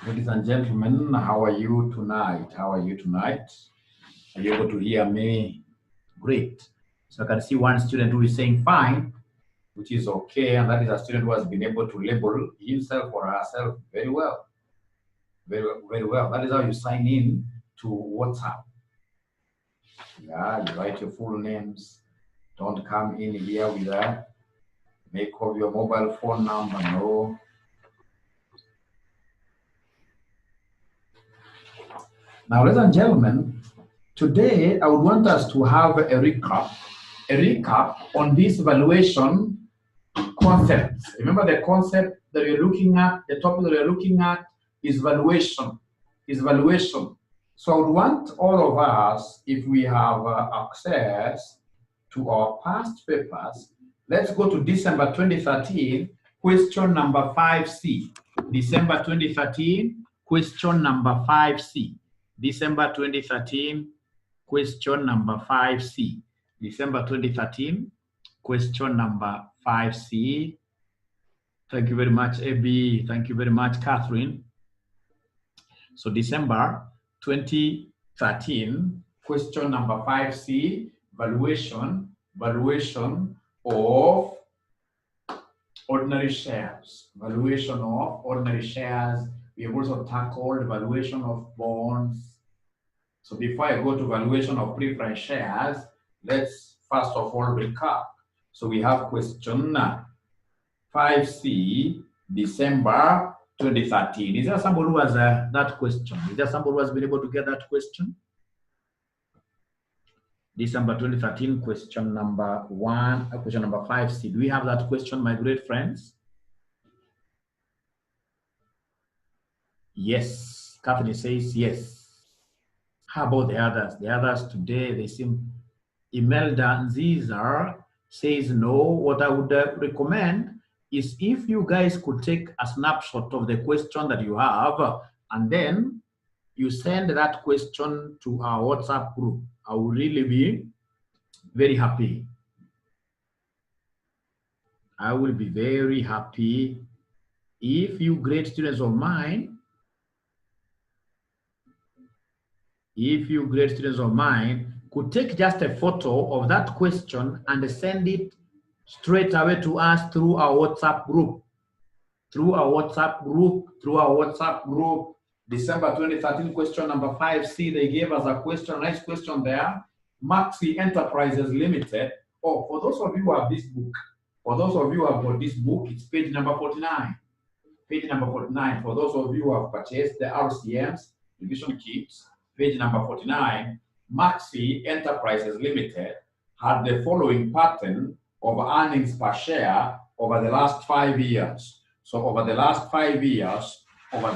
Ladies and gentlemen, how are you tonight? How are you tonight? Are you able to hear me? Great. So I can see one student who is saying fine, which is okay, and that is a student who has been able to label himself or herself very well. Very, very well. That is how you sign in to WhatsApp. Yeah, you write your full names. Don't come in here with a make of your mobile phone number. No. Now, ladies and gentlemen, today I would want us to have a recap on this valuation concept. Remember the concept that you're looking at, the topic that you're looking at is valuation. So I would want all of us, if we have access to our past papers, let's go to December 2013, question number 5C. December 2013, question number 5C. December 2013, question number 5C. December 2013, question number 5C. Thank you very much, AB. Thank you very much, Catherine. So December 2013, question number 5C, valuation of ordinary shares. Valuation of ordinary shares. We have also tackled valuation of bonds. So before I go to valuation of preference shares, let's first of all recap. So we have question 5C, December 2013. Is there somebody who has that question? Is there somebody who has been able to get that question? December 2013, question number 5C. Do we have that question, my great friends? Yes. Catherine says yes. How about the others? The others today, they seem... 𝗕𝗙𝗙 says no. What I would recommend is if you guys could take a snapshot of the question that you have and then you send that question to our WhatsApp group. I will really be very happy. I will be very happy if you great students of mine, could take just a photo of that question and send it straight away to us through our WhatsApp group. December 2013, question number 5C, they gave us a question, nice question there. Maxi Enterprises Limited. Oh, for those of you who have this book, for those of you who have got this book, it's page number 49. Page number 49. For those of you who have purchased the RCMs, revision kits, page number 49, Maxi Enterprises Limited had the following pattern of earnings per share over the last 5 years. So over the last 5 years, what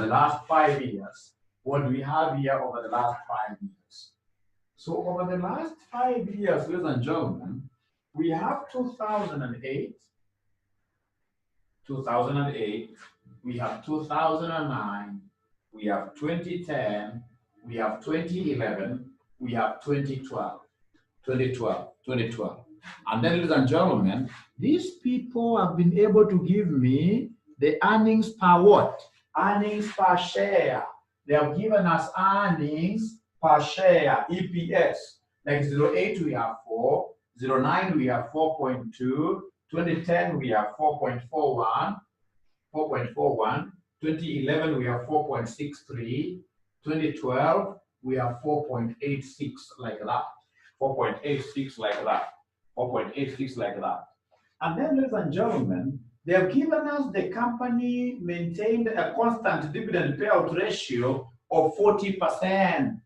do we have here over the last 5 years? So over the last 5 years, ladies and gentlemen, we have 2008, we have 2009, we have 2010, we have 2011, we have 2012. And then, ladies and gentlemen, these people have been able to give me the earnings per what? Earnings per share. They have given us earnings per share, EPS. Like 08 we have 4, 09 we have 4.2, 2010 we have 4.41, 2011 we have 4.63, 2012 we have 4.86 like that. 4.86 like that. And then, ladies and gentlemen, they have given us the company maintained a constant dividend payout ratio of 40%.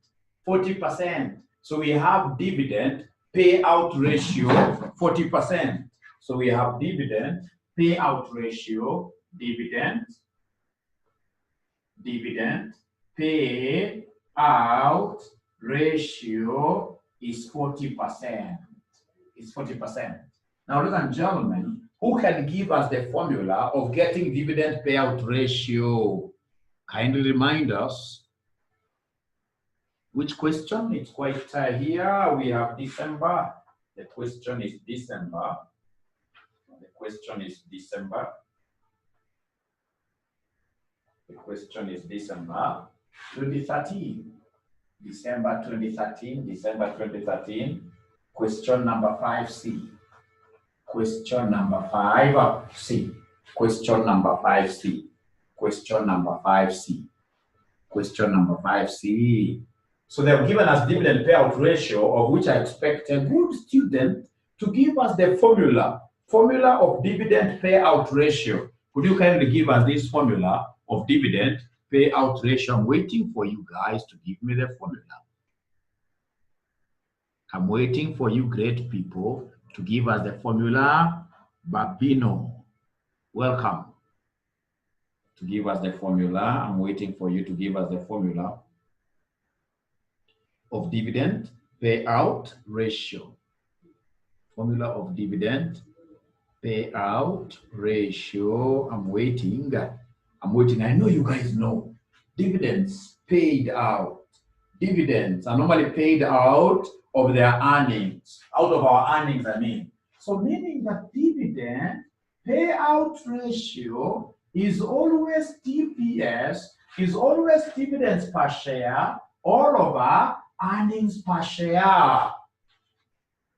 40%. So we have dividend payout ratio 40%. So we have dividend payout ratio, dividend payout ratio is 40%. It's 40%. Now, ladies and gentlemen, who can give us the formula of getting dividend payout ratio? Kindly remind us. Which question? It's quite here. We have December. The question is December. The question is December 2013. December 2013. Question number 5C. Question number 5C. Question number 5C. Question number 5C. Question number 5C. So they have given us dividend payout ratio, of which I expect a good student to give us the formula of dividend payout ratio. Could you kindly give us this formula of dividend payout ratio? I'm waiting for you guys to give me the formula. I'm waiting for you great people to give us the formula. Babino, welcome to give us the formula. I'm waiting for you to give us the formula of dividend payout ratio. Formula of dividend payout ratio. I'm waiting. I know you guys know. Dividends paid out. Dividends are normally paid out of their earnings. Out of our earnings, I mean. So meaning that dividend payout ratio is always DPS, is always dividends per share, all over earnings per share.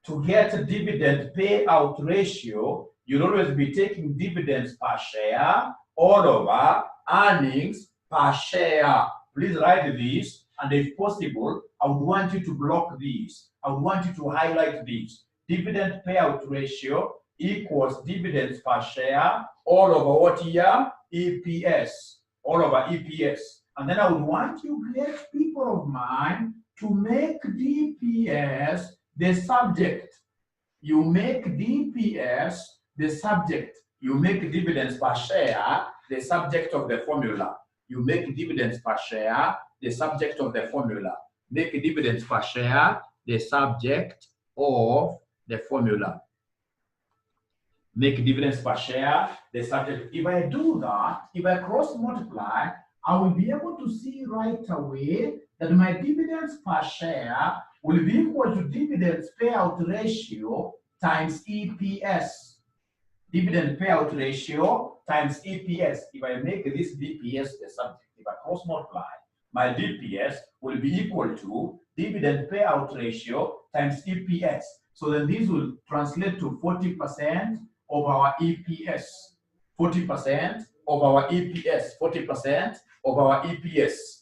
To get a dividend payout ratio, you'll always be taking dividends per share all over earnings per share. Please write this, and if possible, I would want you to block this. I would want you to highlight this. Dividend payout ratio equals dividends per share all over what year? EPS. All over EPS. And then I would want you great people of mine to make DPS the subject. You make DPS the subject. You make dividends per share the subject of the formula. You make dividends per share the subject of the formula. Make dividends per share the subject of the formula. Make dividends per share the subject. If I do that, if I cross multiply, I will be able to see right away that my dividends per share will be equal to dividends payout ratio times EPS. Dividend payout ratio times EPS. If I make this DPS the subject, if I cross multiply, my DPS will be equal to dividend payout ratio times EPS. So then this will translate to 40% of our EPS. 40% of our EPS. 40% of our EPS.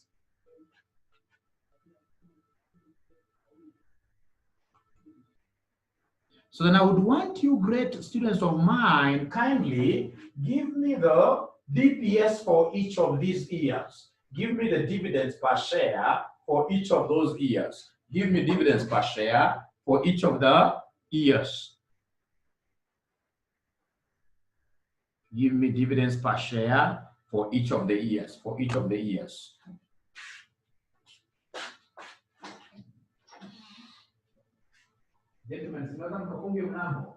So then I would want you great students of mine, kindly give me the DPS for each of these years. Give me the dividends per share for each of those years. Give me dividends per share for each of the years. Give me dividends per share for each of the years. For each of the years. Gentlemen, simama mkapunge mnamo.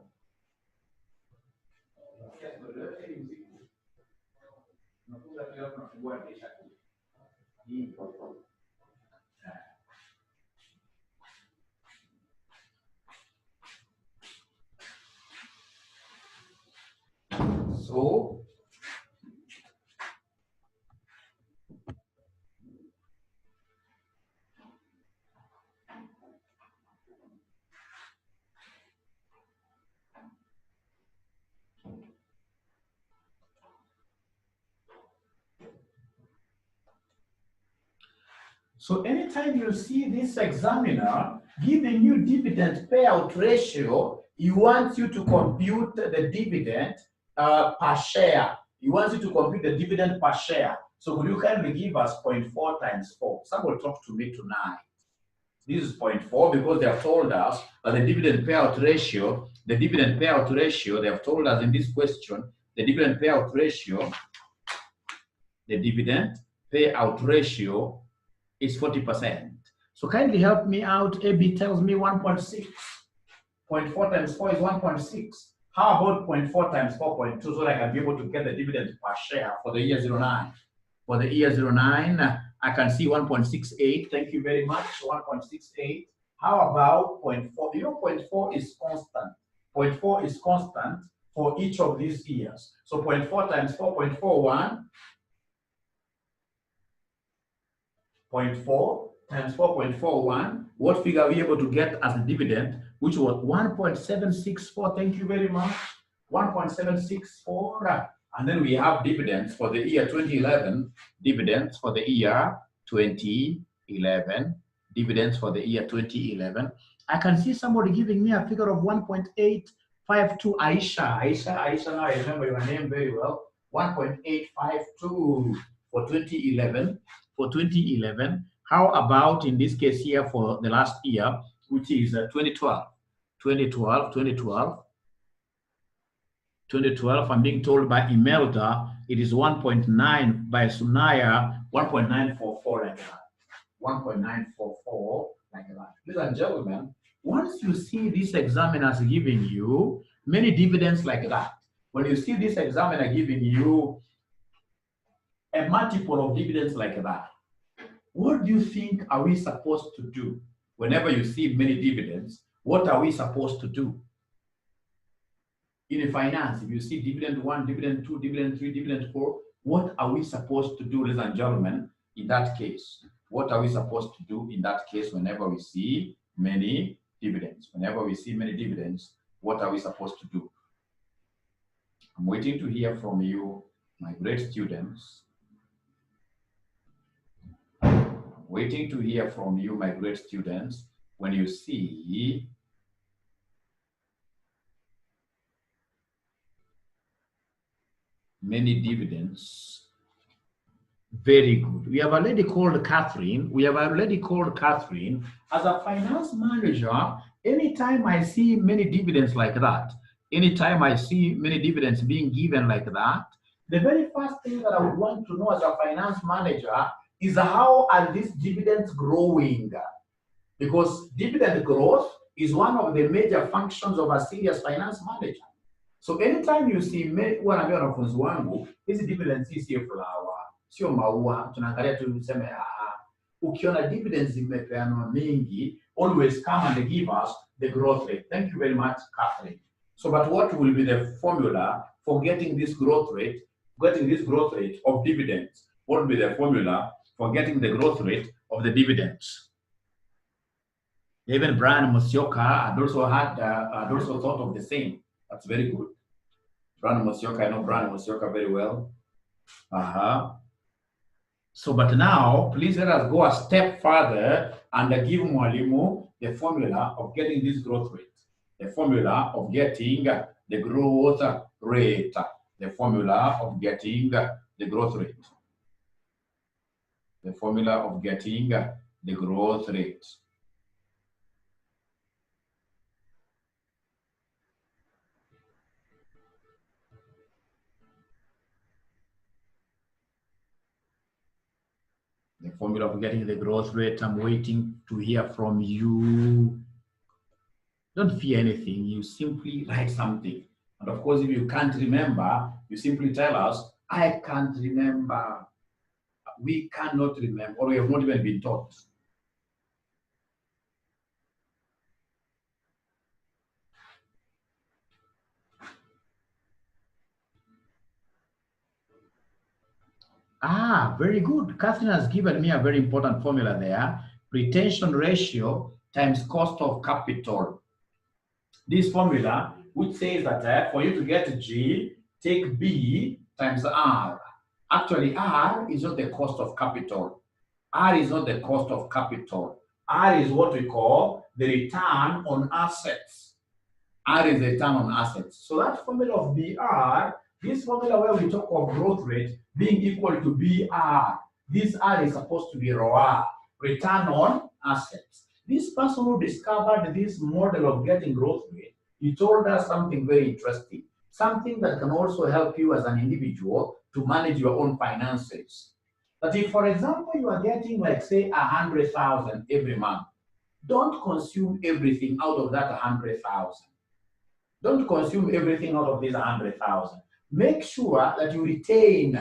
So anytime you see this examiner giving you dividend payout ratio, he wants you to compute the dividend per share. He wants you to compute the dividend per share. So could you kindly give us 0.4 times 4? Someone talk to me tonight. This is 0.4 because they have told us that the dividend payout ratio, they have told us in this question, the dividend payout ratio is 40%. So kindly help me out. AB tells me 1.6. 0.4 times 4 is 1.6. How about 0.4 times 4.2 so that I can be able to get the dividend per share for the year 09? For the year 09, I can see 1.68. Thank you very much. 1.68. How about 0.4? You know, 0.4 is constant. 0.4 is constant for each of these years. So 0.4 times 4.41. 0.4 times 4.41. What figure are we able to get as a dividend? Which was 1.764. Thank you very much. 1.764. And then we have dividends for the year 2011. Dividends for the year 2011. Dividends for the year 2011. I can see somebody giving me a figure of 1.852. Aisha, now I remember your name very well. 1.852 for 2011. For 2011. How about in this case here for the last year, which is 2012? 2012, I'm being told by Imelda, it is 1.9, by Sunaya, 1.944 like that. 1.944 like that. Ladies and gentlemen, once you see this examiner giving you many dividends like that, when you see this examiner giving you a multiple of dividends like that, what do you think are we supposed to do? Whenever you see many dividends, what are we supposed to do? In finance, if you see dividend 1, dividend 2, dividend 3, dividend 4, what are we supposed to do, ladies and gentlemen, in that case? What are we supposed to do in that case whenever we see many dividends? Whenever we see many dividends, what are we supposed to do? I'm waiting to hear from you, my great students. Waiting to hear from you, my great students, when you see many dividends. Very good. We have already called Catherine. As a finance manager. Anytime I see many dividends like that, anytime I see many dividends being given like that, the very first thing that I would want to know as a finance manager is how are these dividends growing? Because dividend growth is one of the major functions of a serious finance manager. So anytime you see wanaambia wanafunzi wangu hizi dividends sio flower, sio maua, tunaangalia tu tuseme ukiona dividends zimepeanwa mingi, always come and give us the growth rate. Thank you very much, Catherine. So but what will be the formula for getting this growth rate of dividends? What will be the formula for getting the growth rate of the dividends? Even Brian Musioka had also thought of the same. That's very good. Brian Musioka, I know Brian Musioka very well. So, but now, please let us go a step further and give Mwalimu the formula of getting this growth rate. The formula of getting the growth rate. The formula of getting the growth rate. The formula of getting the growth rate. The formula of getting the growth rate. I'm waiting to hear from you. Don't fear anything. You simply write something. And of course, if you can't remember, you simply tell us, I can't remember. We cannot remember, or we have not even been taught. Very good. Catherine has given me a very important formula there. Retention ratio times cost of capital. This formula, which says that for you to get G, take B times R. Actually, R is not the cost of capital. R is not the cost of capital. R is what we call the return on assets. R is the return on assets. So that formula of BR, this formula where we talk of growth rate being equal to BR, this R is supposed to be ROA, return on assets. This person who discovered this model of getting growth rate, he told us something very interesting, something that can also help you as an individual to manage your own finances. That if, for example, you are getting, like, say, 100,000 every month, don't consume everything out of that 100,000. Don't consume everything out of this 100,000. Make sure that you retain.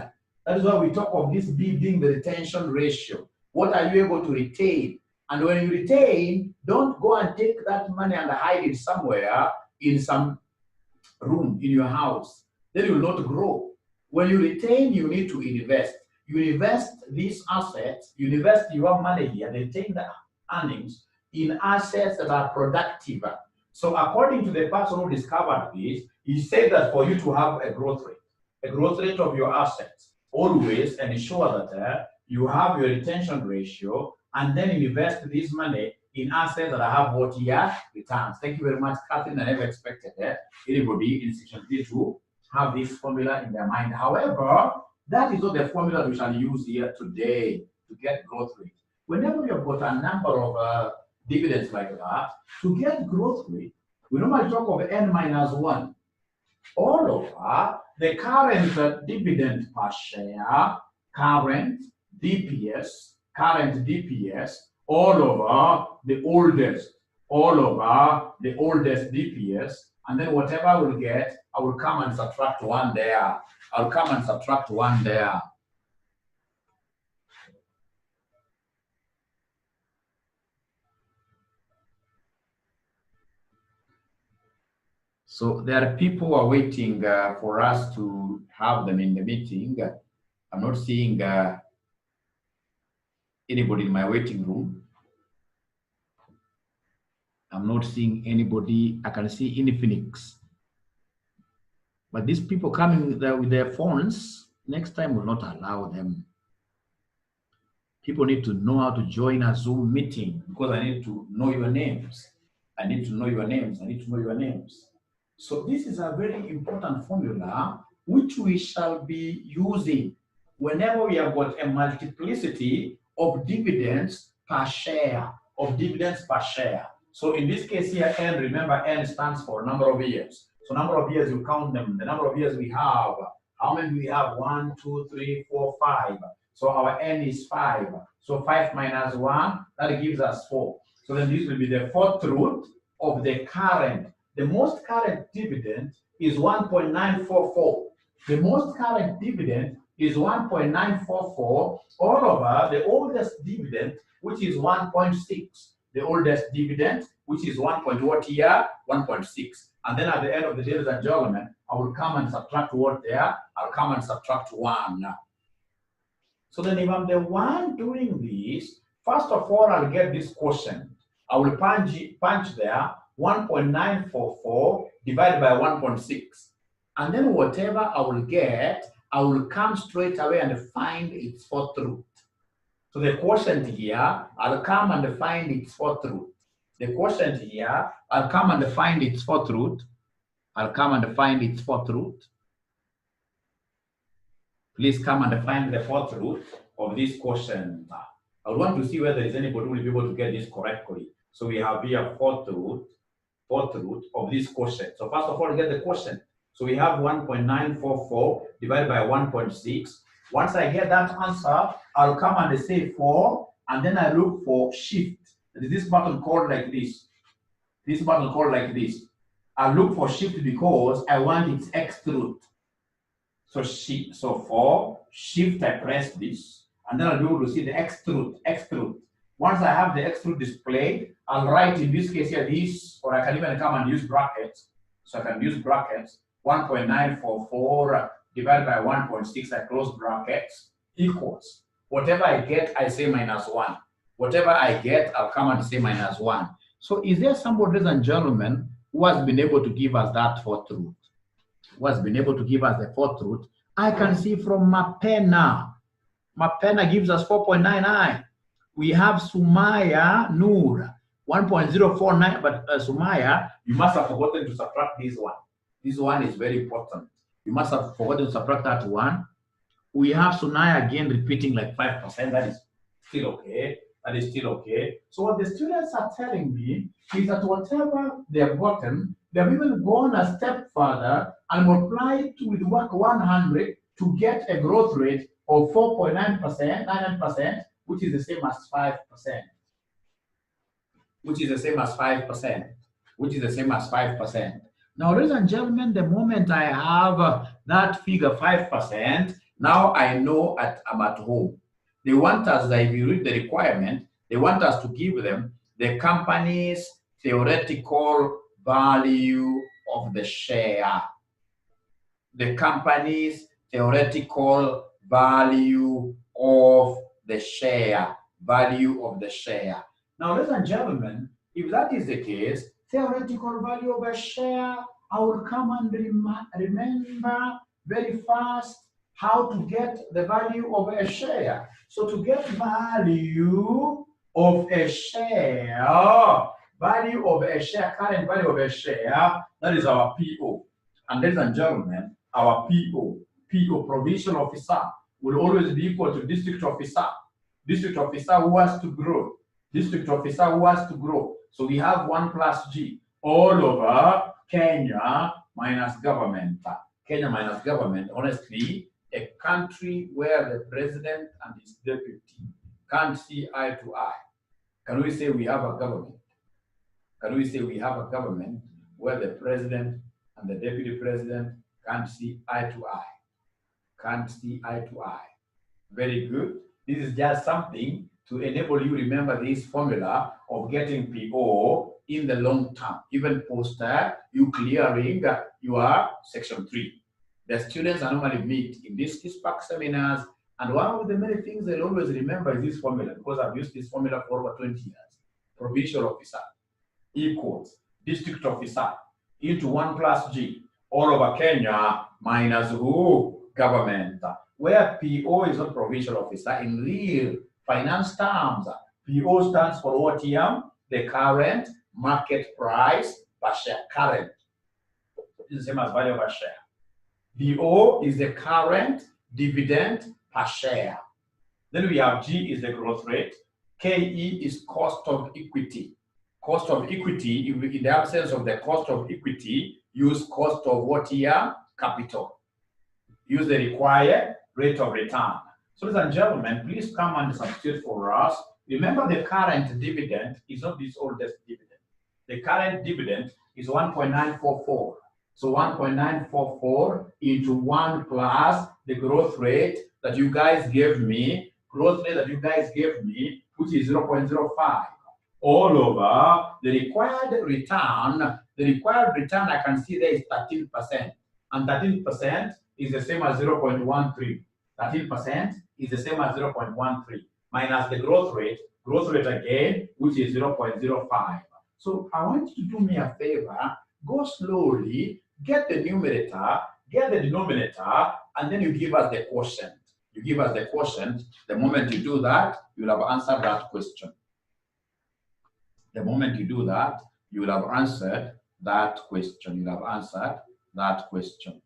That is why we talk of this being the retention ratio. What are you able to retain? And when you retain, don't go and take that money and hide it somewhere in some room in your house. Then you will not grow. When you retain, you need to invest. you invest these assets, you invest your money here, they take the earnings in assets that are productive. So according to the person who discovered this, he said that for you to have a growth rate of your assets, always ensure that you have your retention ratio and then invest this money in assets that have what year returns. Thank you very much, Catherine. I never expected anybody in section 3 to have this formula in their mind. However, that is not the formula we shall use here today to get growth rate. Whenever you've got a number of dividends like that, to get growth rate, we normally talk of n-1 all over the current dividend per share, current DPS, all over the oldest DPS, and then whatever I will get, I will come and subtract 1 there. I'll come and subtract 1 there. So there are people who are waiting for us to have them in the meeting. I'm not seeing anybody in my waiting room. I'm not seeing anybody. I can see Infinix. But these people coming there with their phones, next time will not allow them. People need to know how to join a Zoom meeting because I need to know your names. I need to know your names. So this is a very important formula which we shall be using whenever we have got a multiplicity of dividends per share, So in this case here, N, remember N stands for number of years. So number of years, you count them, the number of years we have. How many do we have? 1, 2, 3, 4, 5. So our N is 5. So 5 minus 1, that gives us 4. So then this will be the fourth root of the current. The most current dividend is 1.944. The most current dividend is 1.944 all over the oldest dividend, which is 1.6. The oldest dividend, which is 1.6. And then at the end of the day, ladies and gentlemen, I will come and subtract what there? I'll come and subtract 1. So then if I'm the one doing this, first of all, I'll get this quotient. I will punch there 1.944 divided by 1.6. And then whatever I will get, I will come straight away and find its fourth root. So the quotient here, I'll come and find its fourth root. The quotient here, I'll come and find its fourth root. Please come and find the fourth root of this quotient. I want to see whether there is anybody who will be able to get this correctly. So we have here fourth root of this quotient. So first of all, get the quotient. So we have 1.944 divided by 1.6. Once I get that answer, I'll come and say 4, and then I look for shift. This button called like this. I look for shift because I want its x root. So 4, shift, I press this, and then I'll be able to see the x root. Once I have the x root displayed, I'll write in this case here this, or I can even come and use brackets. So I can use brackets, 1.944 divided by 1.6, I close brackets, equals. Whatever I get, I say minus 1. Whatever I get, I'll come and say minus 1. So is there somebody, ladies and gentlemen, who has been able to give us that fourth root? I can see from Mapena. Mapena gives us 4.99. We have Sumaya Noor, 1.049, but Sumaya, you must have forgotten to subtract this one. This one is very important. You must have forgotten to subtract that one. We have Sunaya again repeating like 5%. That is still okay. So what the students are telling me is that whatever they have gotten, they have even gone a step further and multiplied with work 100 to get a growth rate of 4.9%, which is the same as 5%. Now, ladies and gentlemen, the moment I have that figure 5%, now I know I'm at home. They want us, if you read the requirement, they want us to give them the company's theoretical value of the share. The company's theoretical value of the share, value of the share. Now, ladies and gentlemen, if that is the case, theoretical value of a share, I will come and remember very fast how to get the value of a share. So to get value of a share, current value of a share, that is our PO. And ladies and gentlemen, our PO, provincial officer, will always be equal to district officer. District officer who has to grow. District officer who has to grow. So we have 1 plus G all over Kenya minus government. Kenya minus government, honestly, a country where the president and his deputy can't see eye to eye. Can we say we have a government? Can we say we have a government where the president and the deputy president can't see eye to eye? Can't see eye to eye. Very good. This is just something to enable you remember this formula of getting PO in the long term, even post you clearing your section 3. The students are normally meet in these SPAC seminars, and one of the many things they'll always remember is this formula, because I've used this formula for over 20 years. Provincial officer equals district officer into 1 plus G all over Kenya minus who? Government. Where PO is not provincial officer, in real finance terms, PO stands for what here? The current market price per share. Current. This is the same as value per share. DO is the current dividend per share. Then we have G is the growth rate. KE is cost of equity. Cost of equity, in the absence of the cost of equity, use cost of what here? Capital. Use the required rate of return. So, ladies and gentlemen, please come and substitute for us. Remember, the current dividend is not this oldest dividend. The current dividend is 1.944. So 1.944 into 1 plus the growth rate that you guys gave me, which is 0.05. All over the required return. The required return I can see there is 13%. And 13% is the same as 0.13. 13% is the same as 0.13 minus the growth rate again, which is 0.05. So I want you to do me a favor, go slowly, get the numerator, get the denominator, and then you give us the quotient. You give us the quotient. The moment you do that, you'll have answered that question. The moment you do that, you will have answered that question. You'll have answered that question.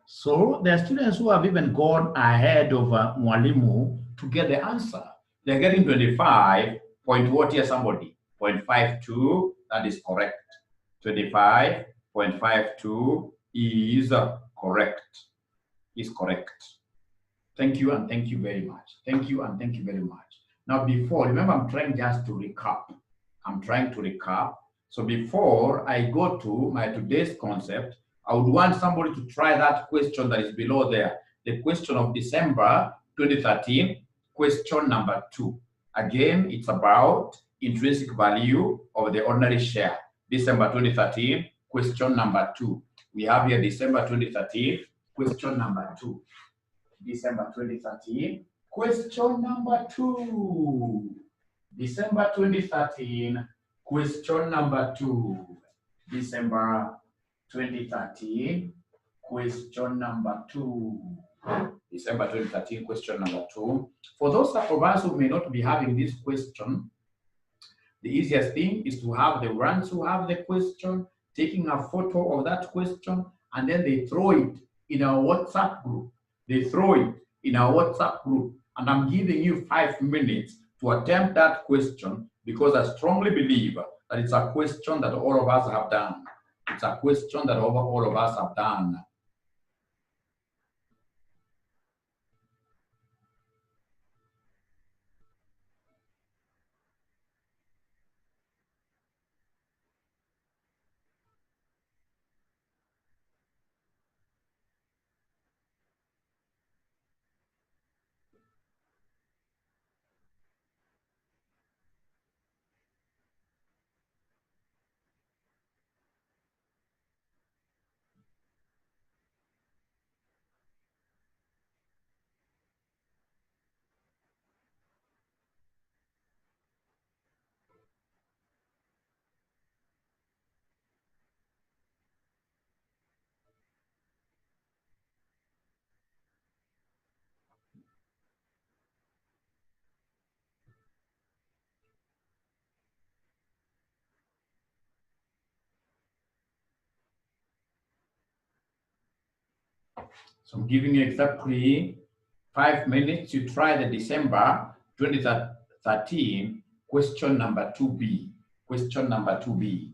So there are students who have even gone ahead of Mwalimu to get the answer. They're getting 25 point what here somebody? 0.52, that is correct. 25.52 is correct. Is correct. Thank you and thank you very much. Thank you and thank you very much. Now before, remember I'm trying just to recap. So before I go to my today's concept, I would want somebody to try that question that is below there. The question of December 2013, question number 2. Again, it's about intrinsic value of the ordinary share. December 2013, question number 2. We have here December 2013, question number 2. December 2013, question number 2. December 2013, question number 2. December 2013, question number 2. December 2013, question number 2. For those of us who may not be having this question, the easiest thing is to have the ones who have the question, taking a photo of that question, and then they throw it in our WhatsApp group. And I'm giving you 5 minutes to attempt that question, because I strongly believe that it's a question that all of us have done. It's a question that all of us have done. So I'm giving you exactly 5 minutes to try the December 2013 question number 2B. Question number 2B.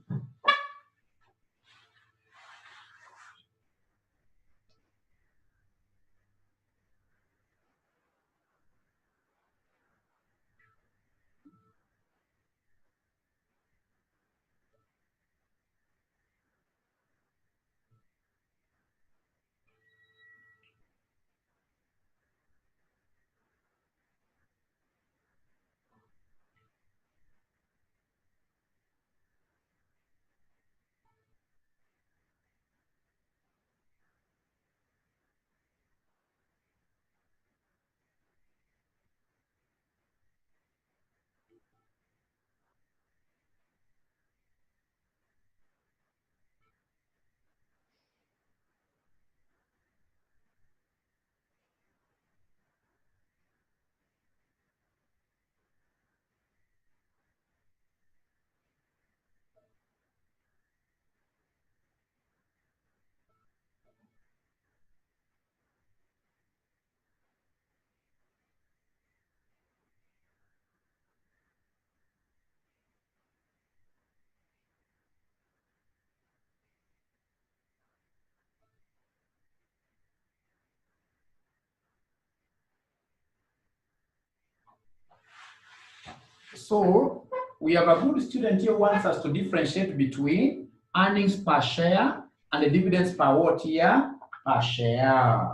So we have a good student here who wants us to differentiate between earnings per share and the dividends per what year? Per share.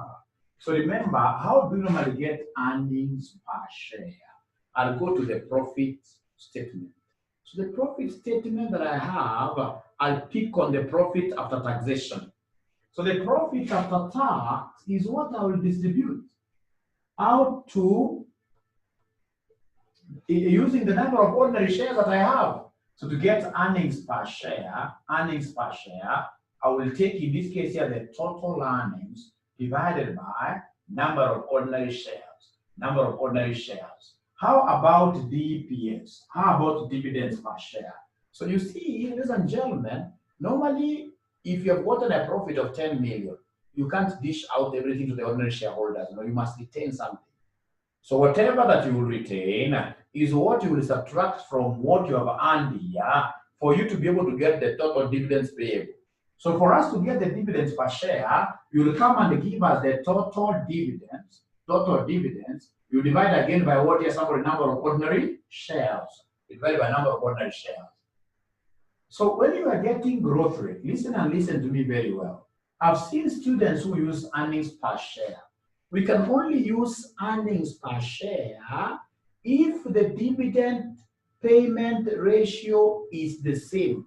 So remember, how do you normally get earnings per share? I'll go to the profit statement. So the profit statement that I have, I'll pick on the profit after taxation. So the profit after tax is what I will distribute out to using the number of ordinary shares that I have. So to get earnings per share, I will take in this case here the total earnings divided by number of ordinary shares. How about DPS? How about dividends per share? So you see, ladies and gentlemen, normally if you have gotten a profit of 10 million, you can't dish out everything to the ordinary shareholders. You must retain something. So whatever that you will retain is what you will subtract from what you have earned here for you to be able to get the total dividends payable. So for us to get the dividends per share, you will come and give us the total dividends. You divide again by what is number of ordinary shares. Divided by number of ordinary shares. So when you are getting growth rate, listen to me very well. I've seen students who use earnings per share. We can only use earnings per share if the dividend payment ratio is the same.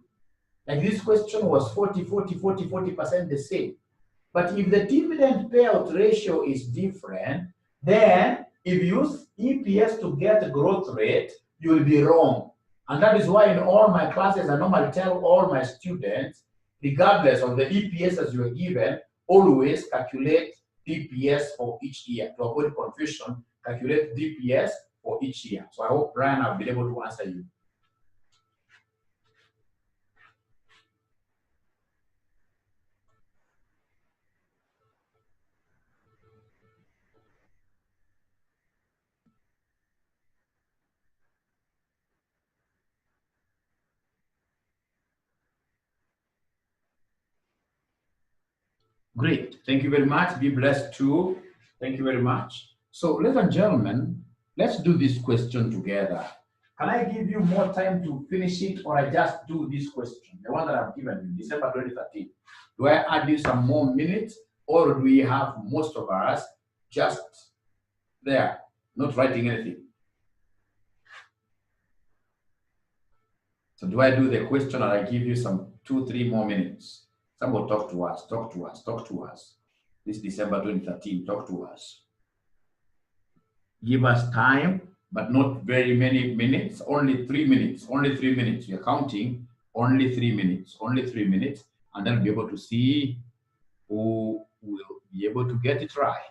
Like this question was 40% the same. But if the dividend payout ratio is different, then if you use EPS to get growth rate, you will be wrong. And that is why in all my classes, I normally tell all my students, regardless of the EPS as you are given, always calculate DPS for each year. To avoid confusion, calculate DPS for each year. So I hope, Brian, I've been able to answer you. Great. Thank you very much. Be blessed too. Thank you very much. So, ladies and gentlemen, let's do this question together. Can I give you more time to finish it, or I just do this question, the one that I've given you, December 2013? Do I add you some more minutes, or do we have most of us just there, not writing anything? So do I do the question, or I give you some 2-3 more minutes? Somebody talk to us, talk to us, talk to us. This December 2013, talk to us. Give us time, but not very many minutes, only 3 minutes, only 3 minutes. You're counting only 3 minutes, only 3 minutes, and then we'll be able to see who will be able to get it right.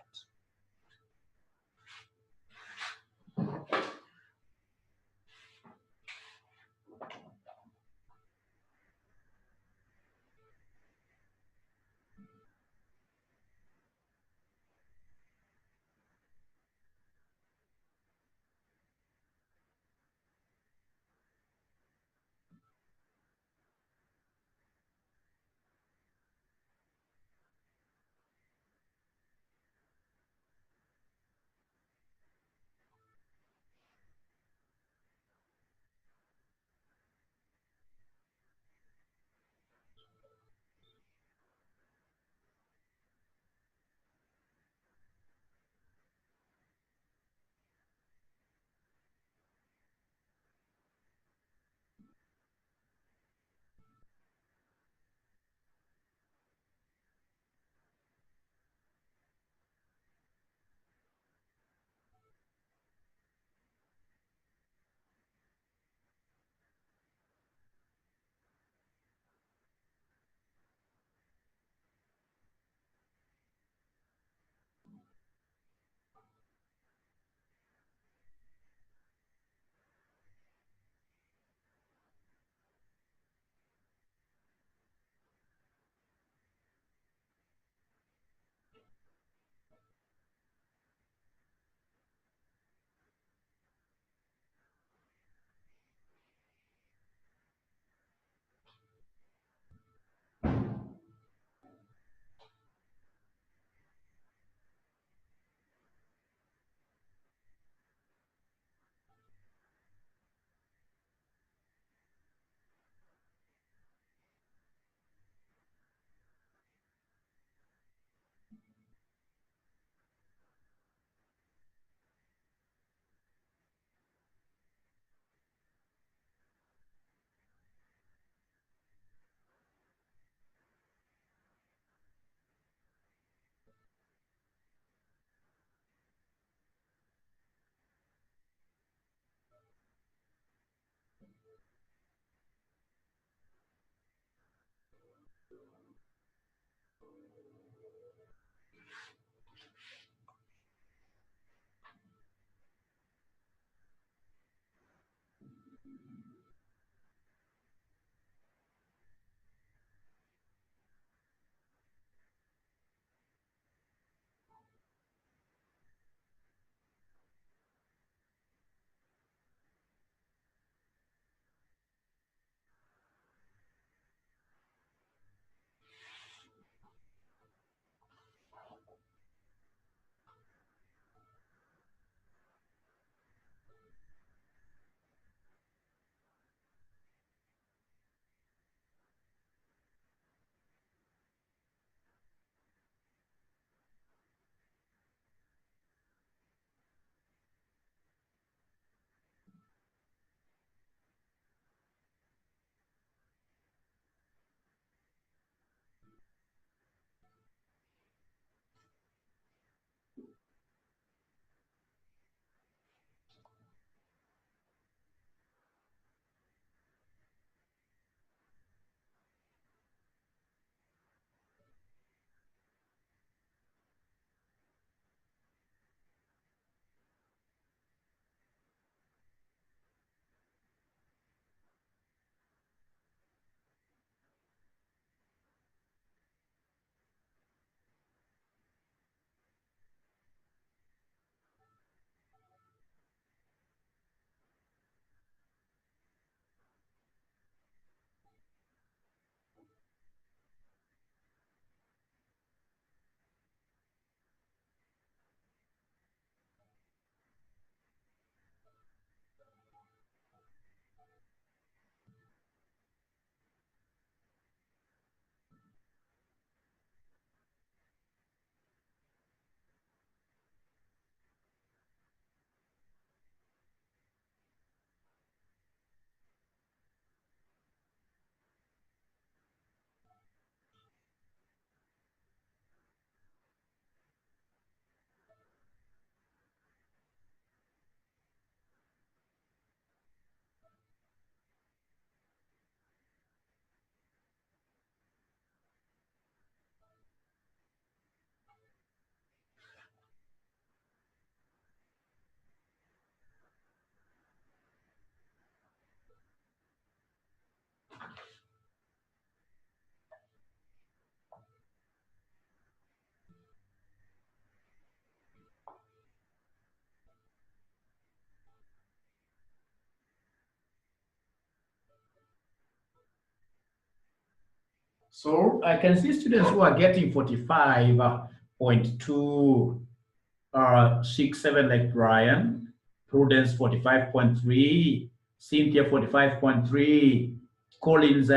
So I can see students who are getting 45.267 like Brian, Prudence 45.3, Cynthia 45.3, Collins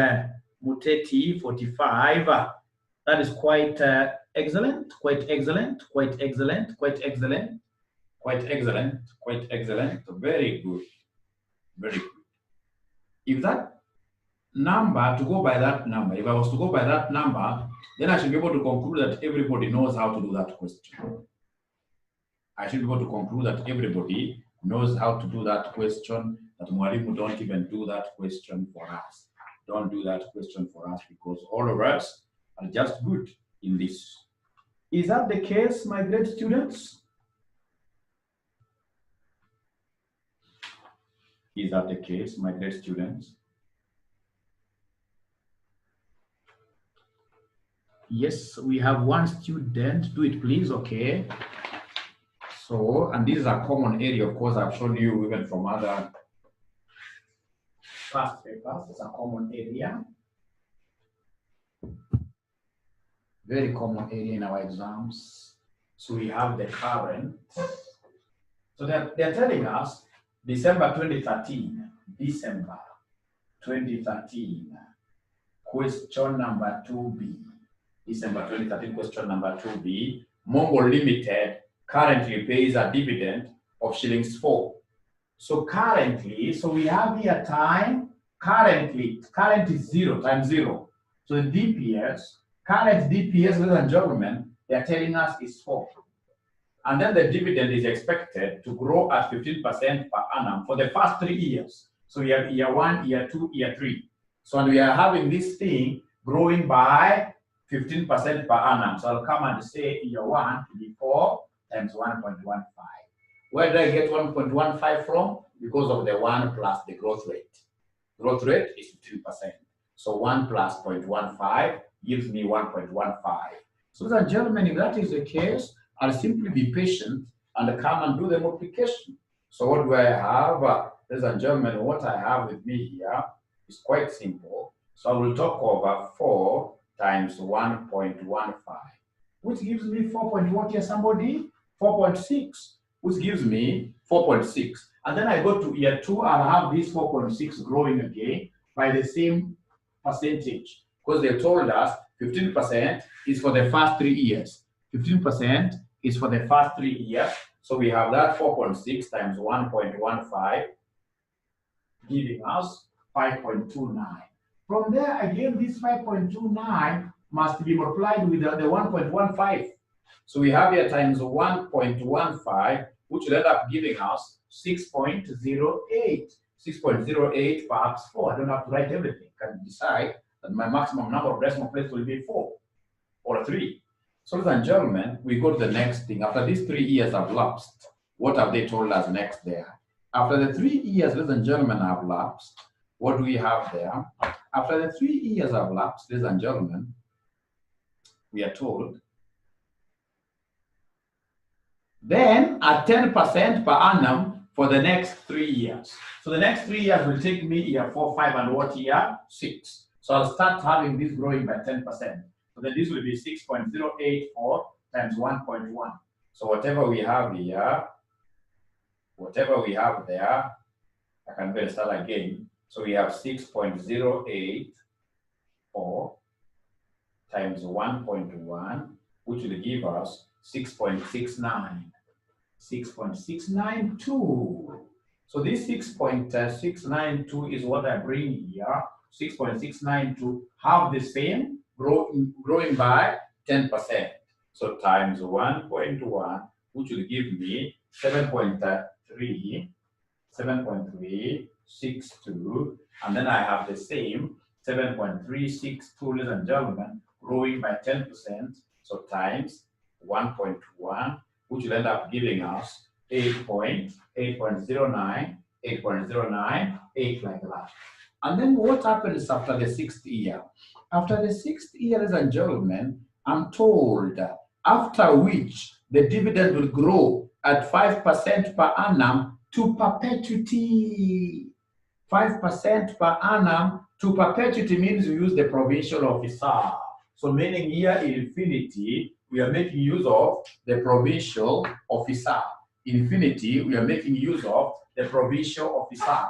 Muteti 45. That is quite excellent, quite excellent, quite excellent, quite excellent, quite excellent, quite excellent. Very good, very good. If that number, to go by that number, if I was to go by that number, then I should be able to conclude that everybody knows how to do that question. I should be able to conclude that everybody knows how to do that question, that Mwalimu don't even do that question for us. Don't do that question for us because all of us are just good in this. Is that the case, my great students? Is that the case, my great students? Yes, we have one student. Do it, please. Okay. So, and this is a common area, of course, I've shown you even from other past papers. It's a common area. Very common area in our exams. So we have the current. So they're telling us December 2013. December 2013. Question number 2B. December 2013, question number 2B. Mongo Limited currently pays a dividend of shillings 4. So currently, so we have here time, currently, current is 0 times 0. So the DPS, current DPS, ladies and gentlemen, they are telling us is 4. And then the dividend is expected to grow at 15% per annum for the first 3 years. So we have year 1, year 2, year 3. So and we are having this thing growing by 15% per annum. So I'll come and say year 1 to be 4 times 1.15. Where did I get 1.15 from? Because of the 1 plus the growth rate. Growth rate is 15%. So 1 plus 0.15 gives me 1.15. So ladies and gentlemen, if that is the case, I'll simply be patient and come and do the multiplication. So what do I have? Ladies and gentlemen, what I have with me here is quite simple. So I will talk over 4 times 1.15, which gives me 4.1 here, somebody? 4.6, which gives me 4.6. And then I go to year 2, I'll have this 4.6 growing again by the same percentage, because they told us 15% is for the first 3 years. 15% is for the first 3 years. So we have that 4.6 times 1.15 giving us 5.29. From there, again, this 5.29 must be multiplied with the 1.15. So we have here times 1.15, which will end up giving us 6.08. 6.08 perhaps 4. I don't have to write everything. I can decide that my maximum number of decimal places will be 4 or 3. So ladies and gentlemen, we go to the next thing. After these 3 years have lapsed, what have they told us next there? After the 3 years, ladies and gentlemen, have lapsed, what do we have there? After the 3 years have lapsed, ladies and gentlemen, we are told then at 10% per annum for the next 3 years. So the next 3 years will take me year 4, 5, and what year? 6. So I'll start having this growing by 10%. So then this will be 6.084 times 1.1. So whatever we have here, whatever we have there, I can better start again. So we have 6.084 times 1.1, which will give us 6.69. 6.692. So this 6.692 is what I bring here. 6.692 have the same growing by 10%. So times 1.1, which will give me 7.362, and then I have the same 7.362, ladies and gentlemen, growing by 10%. So times 1.1, which will end up giving us 8.09, 8.09, 8 like that. And then what happens after the 6th year? After the 6th year, ladies and gentlemen, I'm told after which the dividend will grow at 5% per annum to perpetuity. 5% per annum To perpetuity means we use the provincial officer. So meaning here in infinity, we are making use of the provincial officer. In infinity, we are making use of the provincial officer.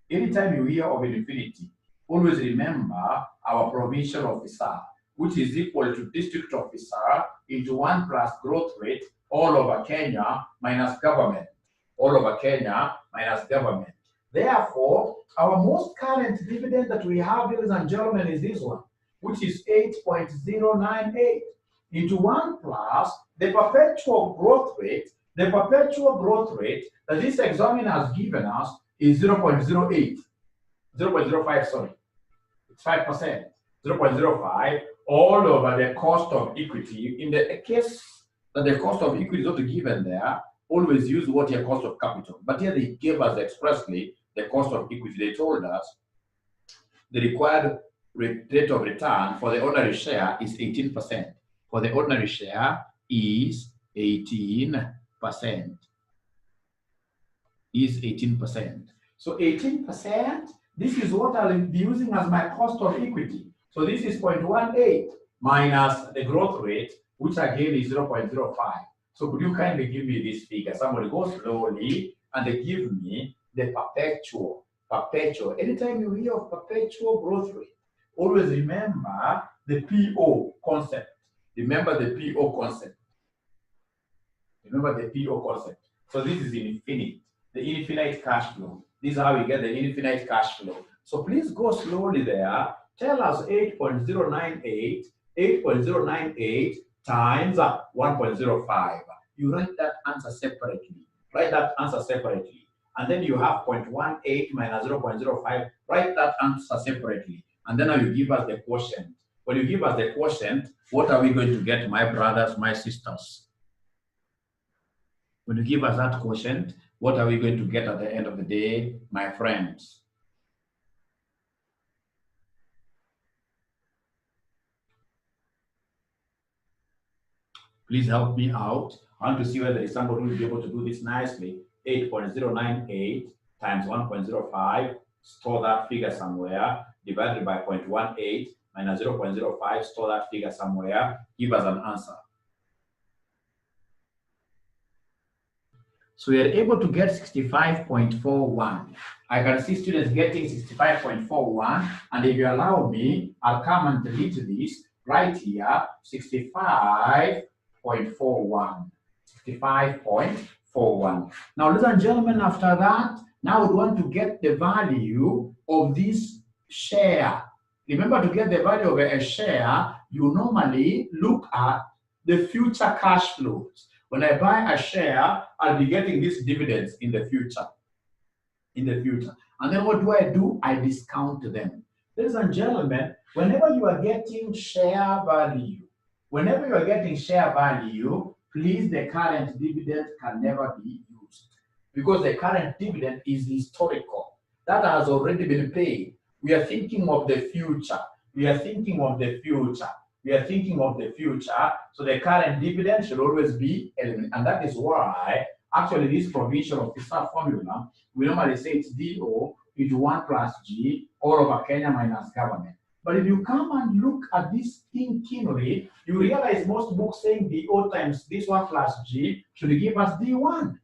Anytime you hear of an infinity, always remember our provincial officer, which is equal to district officer into 1 plus growth rate all over Kenya minus government. All over Kenya minus government. Therefore, our most current dividend that we have, ladies and gentlemen, is this one, which is 8.098 into 1 plus the perpetual growth rate. The perpetual growth rate that this examiner has given us is 0.08, 0.05, sorry. It's 5%, 0.05 all over the cost of equity. In the case that the cost of equity is not given there, always use what your cost of capital. But here they gave us expressly the cost of equity. They told us the required rate of return for the ordinary share is 18%. For the ordinary share is 18%. Is 18%. So 18%, this is what I'll be using as my cost of equity. So this is 0.18 minus the growth rate, which again is 0.05. So could you kindly give me this figure? Somebody go slowly and they give me the perpetual. Anytime you hear of perpetual growth rate, always remember the PO concept. Remember the PO concept. Remember the PO concept. So this is infinite, the infinite cash flow. This is how we get the infinite cash flow. So please go slowly there. Tell us 8.098 times 1.05. You write that answer separately. Write that answer separately. And then you have 0.18 minus 0.05. Write that answer separately. And then now you give us the quotient. When you give us the quotient, what are we going to get, my brothers, my sisters? When you give us that quotient, what are we going to get at the end of the day, my friends? Please help me out. I want to see whether there is somebody who will be able to do this nicely. 8.098 times 1.05, store that figure somewhere, divided by 0.18 minus 0.05, store that figure somewhere, give us an answer. So we are able to get 65.41. I can see students getting 65.41, and if you allow me, I'll come and delete this right here, 65.41. 65.41. Now, ladies and gentlemen, after that, now we want to get the value of this share. Remember, to get the value of a share, you normally look at the future cash flows. When I buy a share, I'll be getting these dividends in the future. And then what do? I discount them. Ladies and gentlemen, whenever you are getting share value, please, the current dividend can never be used, because the current dividend is historical. That has already been paid. We are thinking of the future. So the current dividend should always be eliminated. And that is why, actually, this provincial officer formula, we normally say it's DO into 1 plus G all over Kenya minus government. But if you come and look at this thing keenly, you realize most books saying DO times this 1 plus G should give us D1.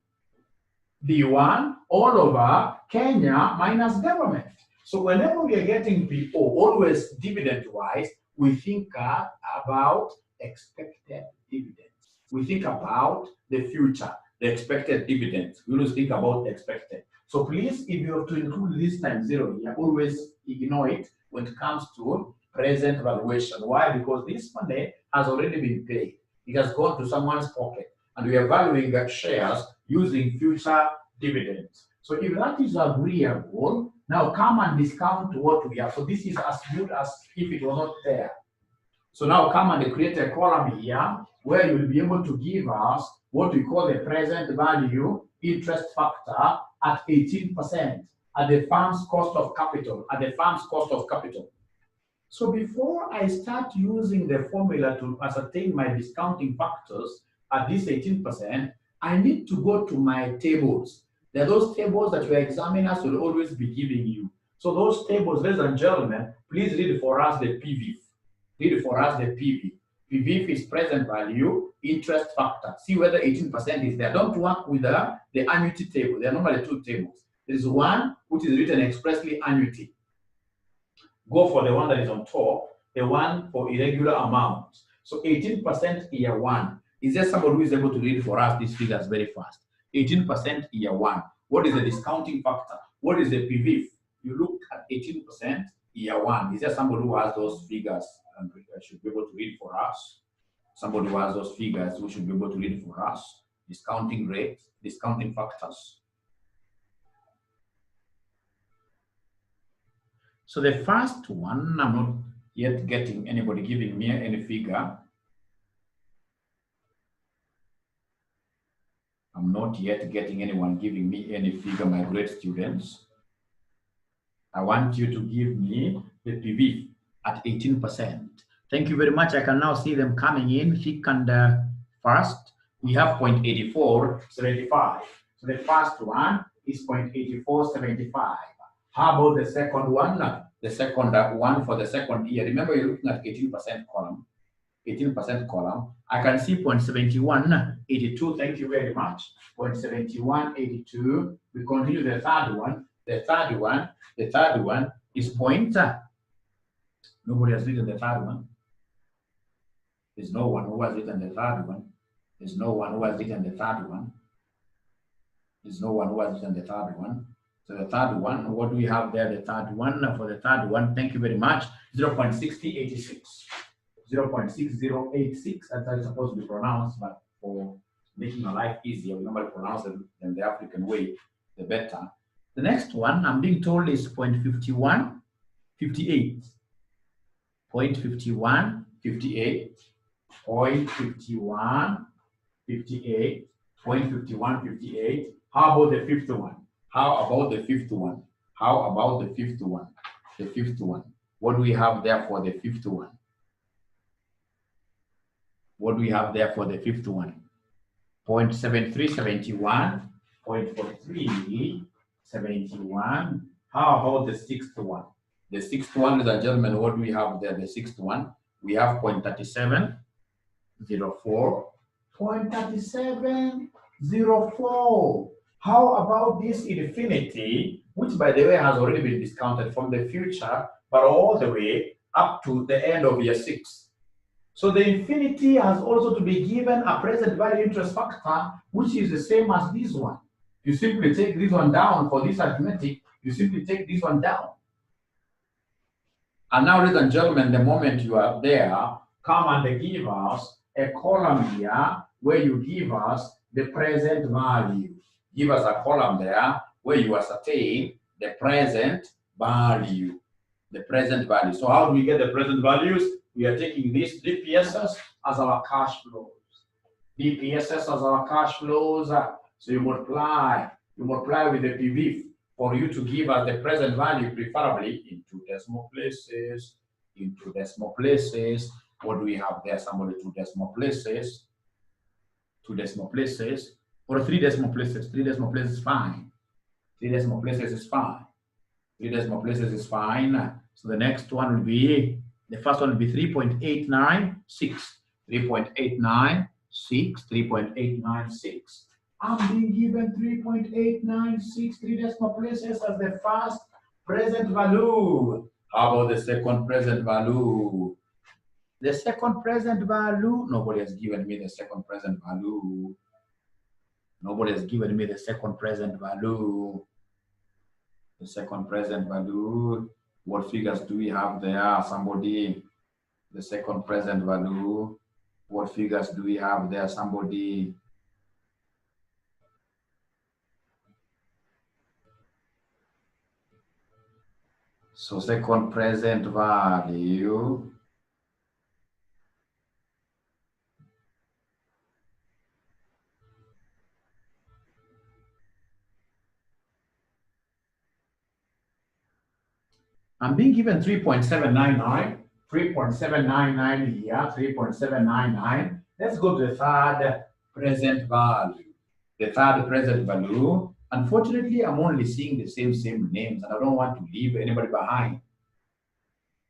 D1 all over Kenya minus government. So whenever we are getting PO, always dividend-wise, we think about expected dividends. We think about the future, the expected dividends. We always think about the expected. So please, if you have to include this times 0 here, always ignore it when it comes to present valuation. Why? Because this money has already been paid. It has gone to someone's pocket, and we are valuing that shares using future dividends. So if that is agreeable, now come and discount what we have. So this is as good as if it was not there. So now come and create a column here where you will be able to give us what we call the present value interest factor at 18% at the firm's cost of capital, So before I start using the formula to ascertain my discounting factors at this 18%, I need to go to my tables. There are those tables that your examiners will always be giving you. So those tables, ladies and gentlemen, please read for us the PV. Read for us the PV. PV is present value, interest factor. See whether 18% is there. Don't work with the annuity table. There are normally two tables. There is one which is written expressly annuity. Go for the one that is on top, the one for irregular amounts. So 18% year one. Is there somebody who is able to read for us these figures very fast? 18% year one. What is the discounting factor? What is the PV? You look at 18% year one. Is there somebody who has those figures and should be able to read for us? Somebody who has those figures who should be able to read for us? Discounting rate, discounting factors. So the first one, I'm not yet getting anybody giving me any figure. I'm not yet getting anyone giving me any figure, my great students. I want you to give me the PV at 18%. Thank you very much. I can now see them coming in thick and fast. We have 0.8475. So the first one is 0.8475. How about the second one? The second one for the second year. Remember, you're looking at 18% column. 18% column. I can see 0.7182. Thank you very much. 0.7182. We continue the third one. The third one is point. Nobody has written the third one. There's no one who has written the third one. There's no one who has written the third one. There's no one who has written the third one. So the third one, what do we have there? The third one, for the third one, thank you very much. 0.6086. 0.6086. That's how it's supposed to be pronounced, but for making your life easier, we normally pronounce it in the African way, the better. The next one, I'm being told, is 0.5158. 0.5158. 0.5158. 0.5158. How about the fifth one? How about the fifth one? How about the fifth one? The fifth one. What do we have there for the fifth one? What do we have there for the fifth one? 0.7371. 0.4371. How about the sixth one? The sixth one, ladies and gentlemen, what do we have there? The sixth one, we have 0.3704. 0.3704. How about this infinity, which by the way has already been discounted from the future, but all the way up to the end of year 6? So the infinity has also to be given a present value interest factor, which is the same as this one. You simply take this one down for this arithmetic, you simply take this one down. And now, ladies and gentlemen, the moment you are there, come and give us a column here where you give us the present value. Give us a column there where you ascertain the present value. The present value. So how do we get the present values? We are taking these DPSs as our cash flows. DPSs as our cash flows. So you multiply with the PV for you to give us the present value, preferably into decimal places. Into decimal places. What do we have there? Somebody 2 decimal places. 2 decimal places. Or 3 decimal places. 3 decimal places is fine. 3 decimal places is fine. 3 decimal places is fine. So the next one will be, the first one will be 3.896. 3.896. 3.896. I'm being given 3.896, 3 decimal places as the first present value. How about the second present value? The second present value, nobody has given me the second present value. Nobody has given me the second present value. The second present value. What figures do we have there? Somebody. The second present value. What figures do we have there? Somebody. So second present value. I'm being given 3.799. 3.799 here, 3.799. Let's go to the third present value. The third present value, Unfortunately, I'm only seeing the same names, and I don't want to leave anybody behind.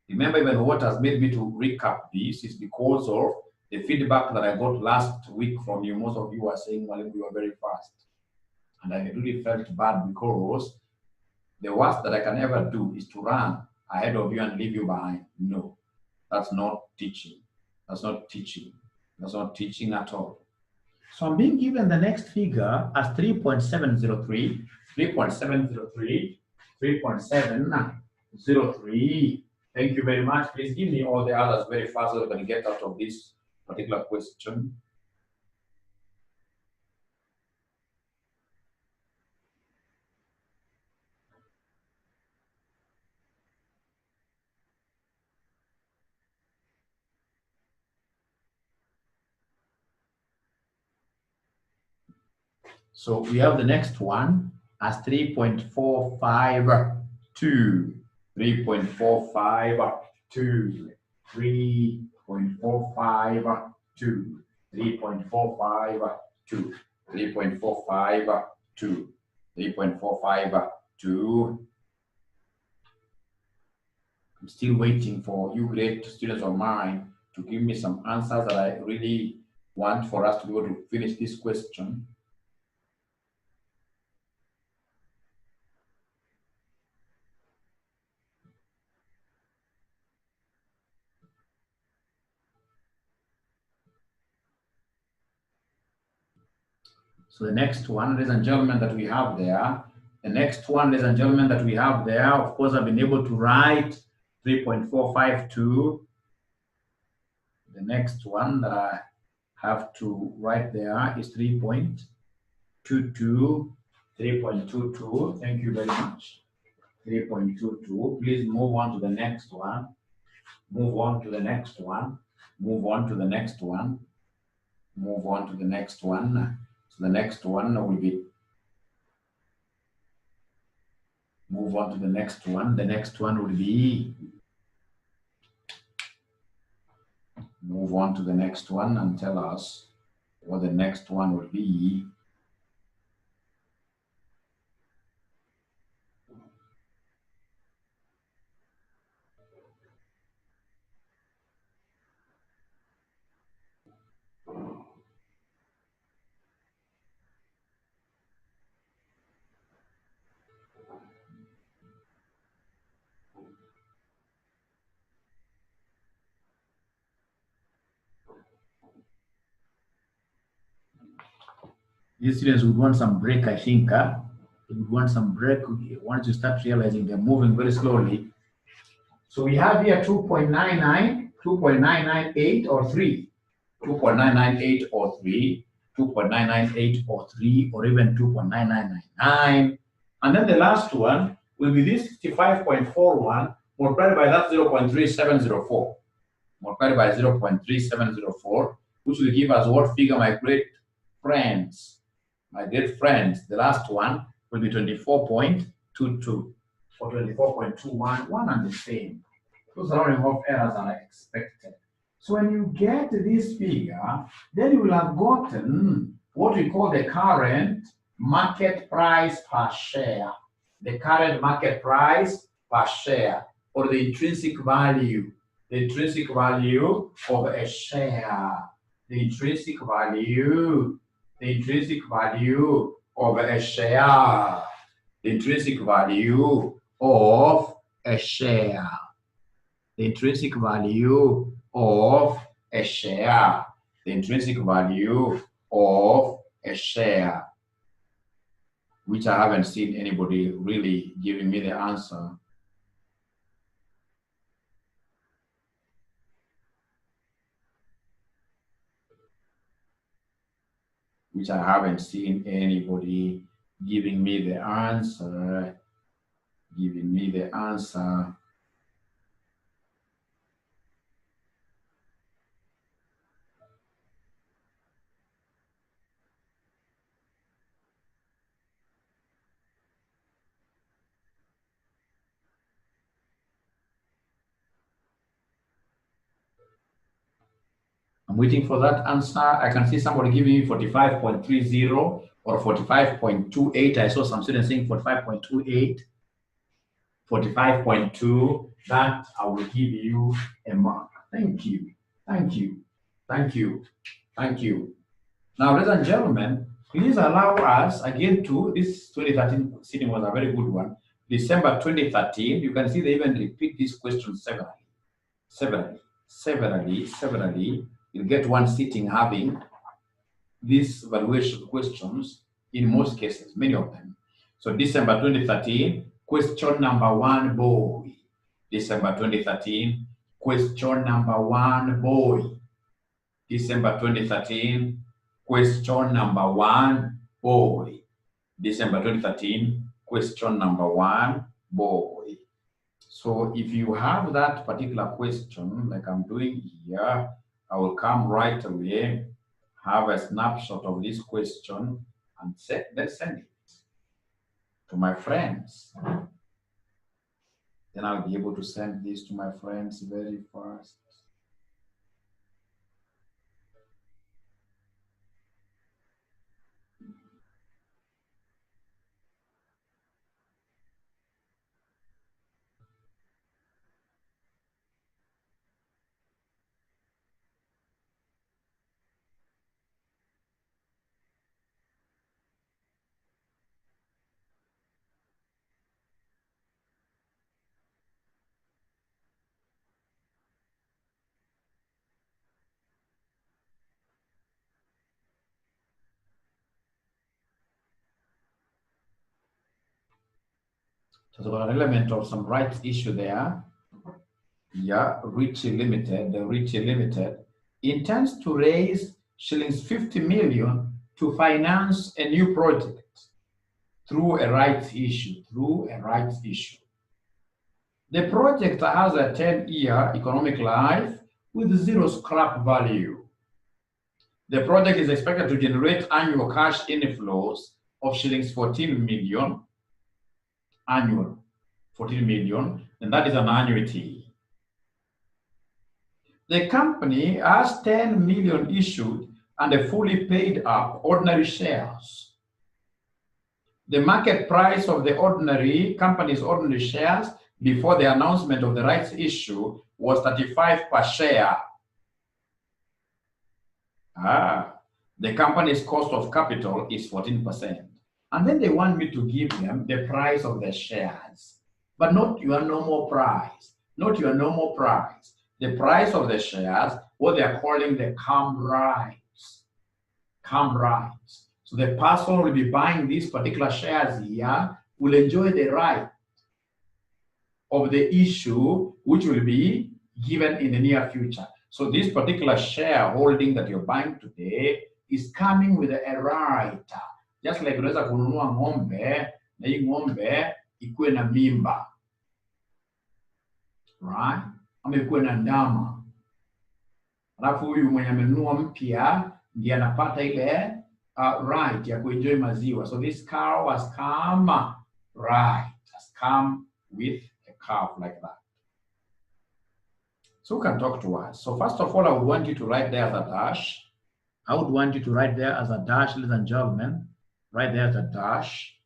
Remember, even what has made me to recap this is because of the feedback that I got last week from you. Most of you are saying, well, we were very fast. And I really felt bad because the worst that I can ever do is to run ahead of you and leave you behind. No, that's not teaching. That's not teaching. That's not teaching at all. So I'm being given the next figure as 3.703, 3.703, 3.703. Thank you very much. Please give me all the others very fast so we can get out of this particular question. So we have the next one as 3.452, 3.452, 3.452, 3.452, 3.452, 3.452. I'm still waiting for you great students of mine to give me some answers that I really want for us to be able to finish this question. So the next one, ladies and gentlemen, that we have there, the next one, ladies and gentlemen, that we have there, of course, I've been able to write 3.452. The next one that I have to write there is 3.22, 3.22. Thank you very much. 3.22. Please move on to the next one. Move on to the next one. Move on to the next one. Move on to the next one. So the next one will be, move on to the next one. The next one will be, move on to the next one and tell us what the next one will be. These students would want some break, I think. They would want some break once you start realizing they're moving very slowly. So we have here 2.99, 2.998 or 3, 2.998 or 3, 2.998 or 3, or even 2.9999. And then the last one will be this 65.41 multiplied by that 0.3704. Multiplied by 0.3704, which will give us what figure, my great friends? My great friends, the last one will be 24.22 or 24.21, one and the same. Those rounding off errors are expected. So when you get this figure, then you will have gotten what we call the current market price per share. The current market price per share, or the intrinsic value. The intrinsic value of a share. The intrinsic value. The intrinsic value of a share. The intrinsic value of a share. The intrinsic value of a share. The intrinsic value of a share. Which I haven't seen anybody really giving me the answer. Which I haven't seen anybody giving me the answer. Giving me the answer. I'm waiting for that answer. I can see somebody giving me 45.30, or 45.28. I saw some students saying 45.28, 45.2. That I will give you a mark. Thank you. Thank you. Thank you. Thank you. Now, ladies and gentlemen, please allow us again to this 2013 sitting was a very good one. December 2013, you can see they even repeat this question severally. You'll get one sitting having these valuation questions in most cases, many of them. So December 2013, question number 1, boy. December 2013, question number 1, boy. December 2013, question number 1, boy. December 2013, question number 1, boy. So if you have that particular question, like I'm doing here, I will come right away, have a snapshot of this question, and then send it to my friends. Then I'll be able to send this to my friends very fast. So there's an element of some rights issue there. Yeah, 𝗕𝗕𝗙 Limited, the 𝗕𝗕𝗙 Limited intends to raise shillings 50 million to finance a new project through a rights issue, The project has a 10-year economic life with 0 scrap value. The project is expected to generate annual cash inflows of shillings 14 million, annual 14 million, and that is an annuity. The company has 10 million issued and a fully paid up ordinary shares. The market price of the company's ordinary shares before the announcement of the rights issue was 35 per share. The company's cost of capital is 14%. And then they want me to give them the price of the shares, but not your normal price, The price of the shares, what they are calling the CAM rights. So the person who will be buying these particular shares here will enjoy the right of the issue, which will be given in the near future. So this particular shareholding that you're buying today is coming with a right. Just like unaweza kununua ng'ombe, na hii ng'ombe ikuwe na mimba. Right? Ama ikuwe na ndama. Alafu huyu mwenye amenunua mpya ndiye anapata ile right ya kuenjoy maziwa. So this cow has come with a calf like that. So who can talk to us? So first of all, I would want you to write there as a dash. Ladies and gentlemen. Right there as a dash.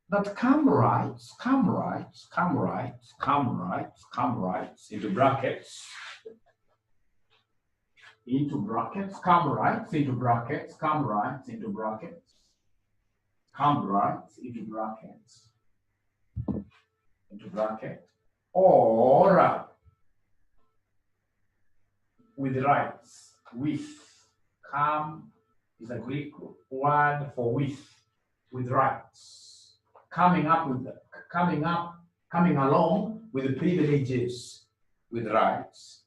That CAM rights, into brackets, CAM rights into brackets, or with rights, CAM is a Greek word for with rights, coming along with the privileges, with rights.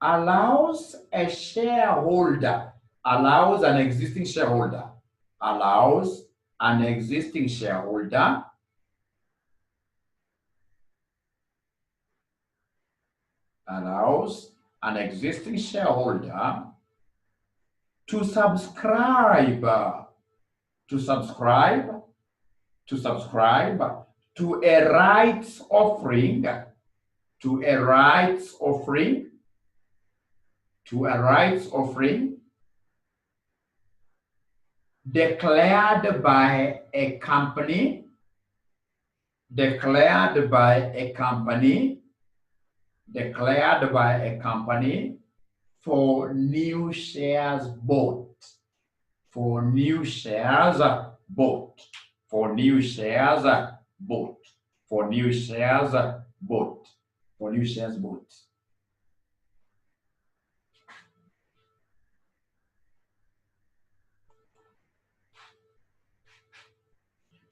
Allows an existing shareholder to subscribe to a rights offering, declared by a company, declared by a company, declared by a company for new shares bought, for new shares bought, for new shares bought, for new shares bought, for new shares bought.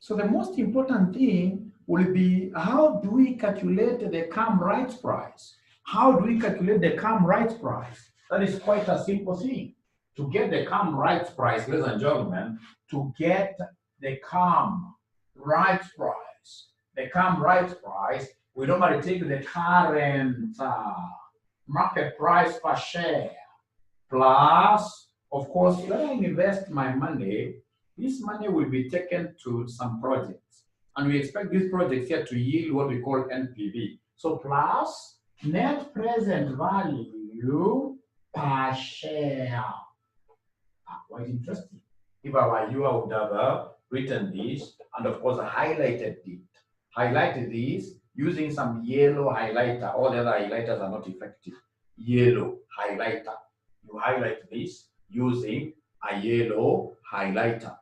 So the most important thing will be, how do we calculate the 𝗕𝗏 rights price? How do we calculate the 𝗕𝗏 rights price? That is quite a simple thing. To get the 𝗕𝗏 rights price, ladies and gentlemen, to get the 𝗕𝗏 rights price, the 𝗕𝗏 rights price, we normally take the current market price per share plus, of course, when I invest my money, this money will be taken to some projects. And we expect these projects here to yield what we call NPV. So plus net present value per share. Quite interesting. If I were you, I would have written this and of course highlighted it. Highlighted this using some yellow highlighter. All the other highlighters are not effective. Yellow highlighter. You highlight this using a yellow highlighter.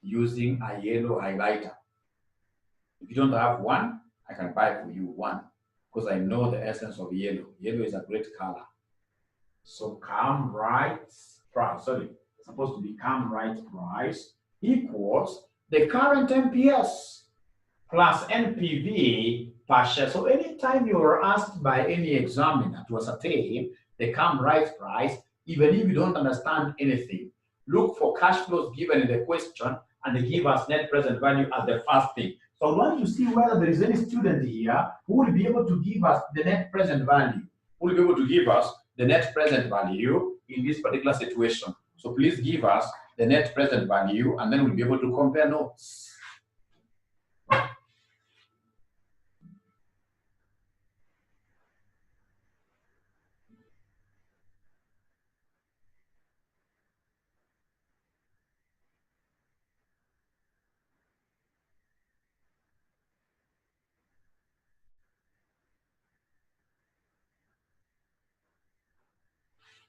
Using a yellow highlighter. If you don't have one, I can buy for you one because I know the essence of yellow. Yellow is a great color. So 𝗕𝗏 rights price, sorry, it's supposed to be 𝗕𝗏 rights price equals the current MPS plus NPV per share. So anytime you are asked by any examiner to ascertain the 𝗕𝗏 rights price, even if you don't understand anything, look for cash flows given in the question and they give us net present value as the first thing. So I want to see whether there is any student here who will be able to give us the net present value, who will be able to give us the net present value in this particular situation. So please give us the net present value and then we'll be able to compare notes.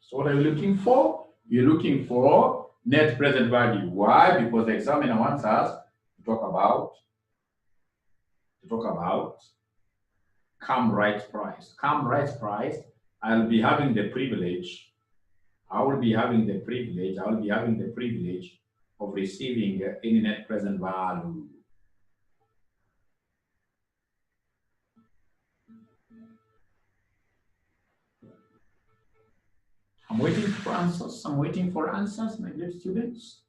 So what are you looking for? You're looking for net present value. Why? Because the examiner wants us to talk about 𝗕𝗏 rights price. 𝗕𝗏 rights price, I'll be having the privilege, I will be having the privilege of receiving any net present value. I'm waiting for answers. I'm waiting for answers, my dear students.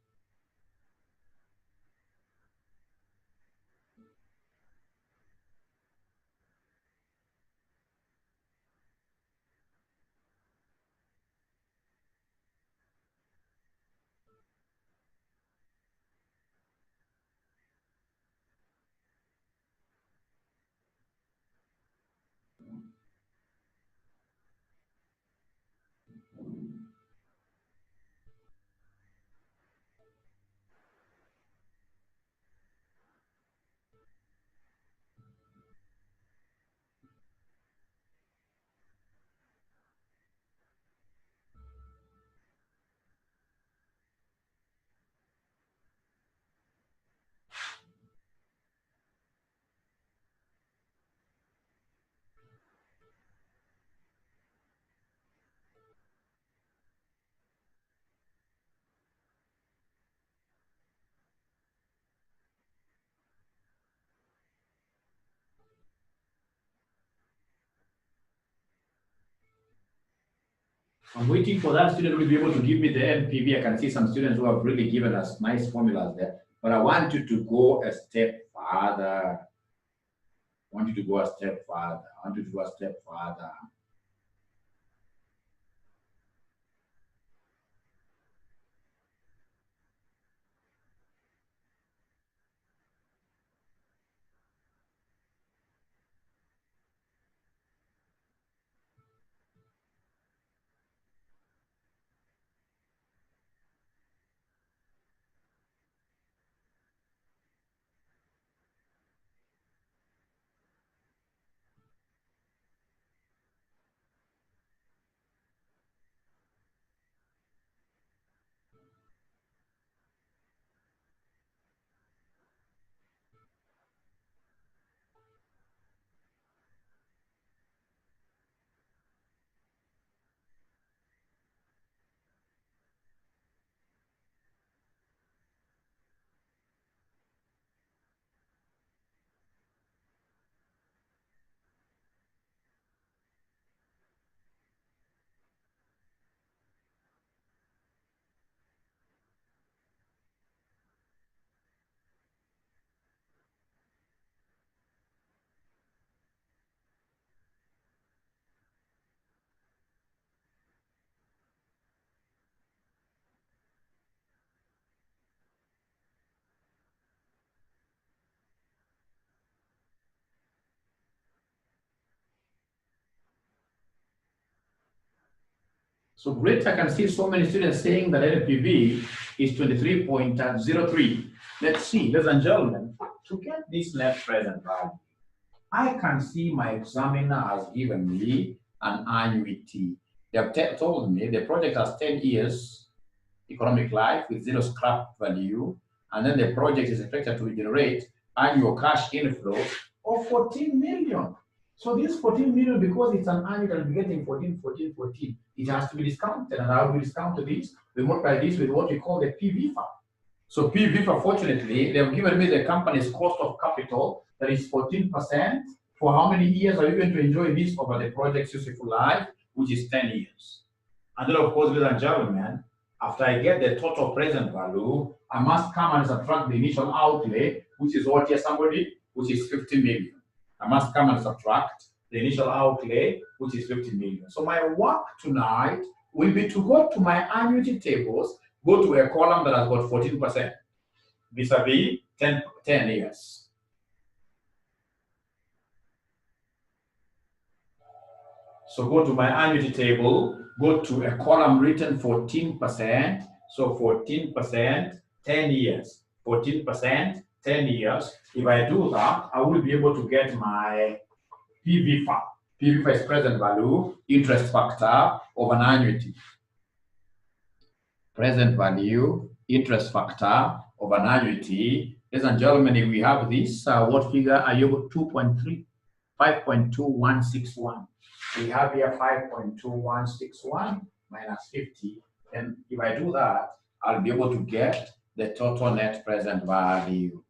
I'm waiting for that student who will be able to give me the NPV. I can see some students who have really given us nice formulas there, but I want you to go a step further. I want you to go a step further. So great, I can see so many students saying that NPV is 23.03. Let's see, ladies and gentlemen, to get this net present value, I can see my examiner has given me an annuity. They have told me the project has 10 years economic life with zero scrap value, and then the project is expected to generate annual cash inflow of 14 million. So this 14 million, because it's an annual, I'll be getting 14, 14, 14. It has to be discounted, and how do we discount this? We multiply this with what we call the PVFA. So PVFA, fortunately, they've given me the company's cost of capital, that is 14%. For how many years are you going to enjoy this over the project's useful life, which is 10 years? And then, of course, ladies and gentlemen, after I get the total present value, I must come and subtract the initial outlay, which is what here, somebody, which is 50 million. I must come and subtract the initial outlay, which is 50 million. So my work tonight will be to go to my annuity tables, go to a column that has got 14%, vis-a-vis 10 years. So go to my annuity table, go to a column written 14%. So 14%, 10 years. 14%, 10 years. If I do that, I will be able to get my PVFA. PVFA is present value, interest factor of an annuity. Present value, interest factor of an annuity. Ladies and gentlemen, if we have this, what figure are you? 2.3, 5.2161. We have here 5.2161 minus 50. And if I do that, I'll be able to get the total net present value.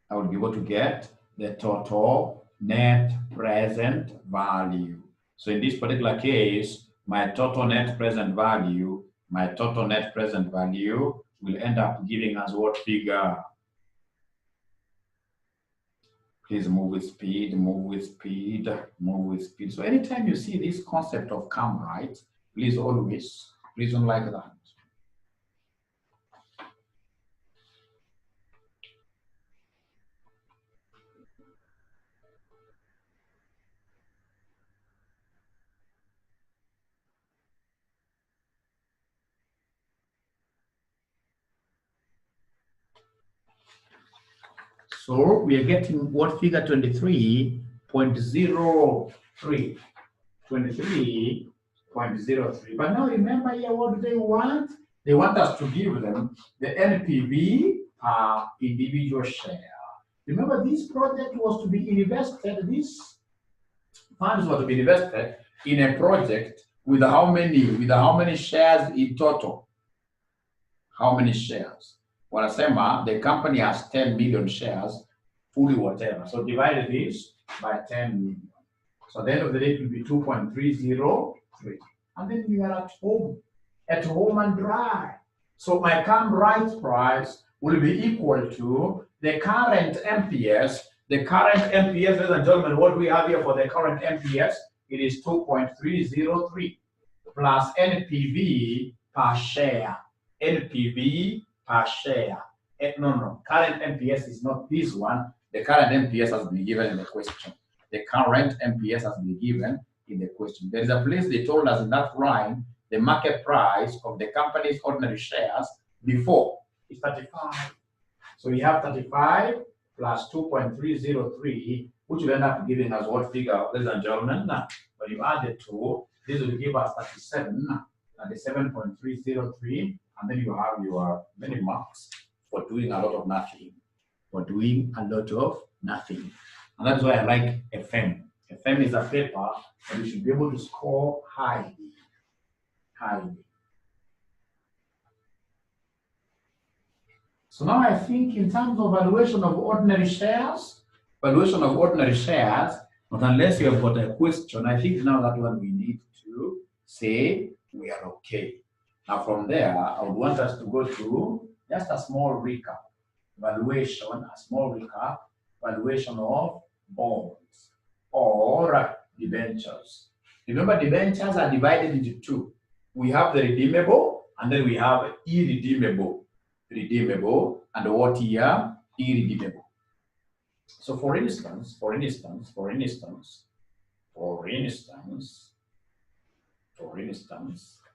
I will be able to get the total net present value. So in this particular case, my total net present value will end up giving us what figure? Please move with speed, move with speed, move with speed. So anytime you see this concept of come right, please always, please don't like that. So we are getting what figure? 23.03. 23.03. But now remember here, what do they want? They want us to give them the NPV per individual share. Remember, this project was to be invested, these funds were to be invested in a project with how many shares in total? How many shares? Wanasema the company has 10 million shares, fully whatever. So divide this by 10 million. So at the end of the day, it will be 2.303. And then you are at home and dry. So my come right price will be equal to the current MPS. The current MPS, ladies and gentlemen, what we have here for the current MPS, it is 2.303 plus NPV per share. NPV per share. No, current MPS is not this one. The current MPS has been given in the question. The current MPS has been given in the question. There is a place they told us in that line, the market price of the company's ordinary shares before is 35. So we have 35 plus 2.303, which will end up giving us what figure, ladies and gentlemen? Now, when you add the two, this will give us 37.303, and then you have your many marks for doing a lot of nothing. And that's why I like FM. FM is a paper that you should be able to score highly. So now I think in terms of valuation of ordinary shares, not unless you have got a question, I think now that one we need to say we are okay. Now from there, I would want us to go to just a small recap. Valuation of bonds or debentures. Remember, debentures are divided into two. We have the redeemable, and then we have irredeemable. Redeemable, and what here? Irredeemable. So for instance,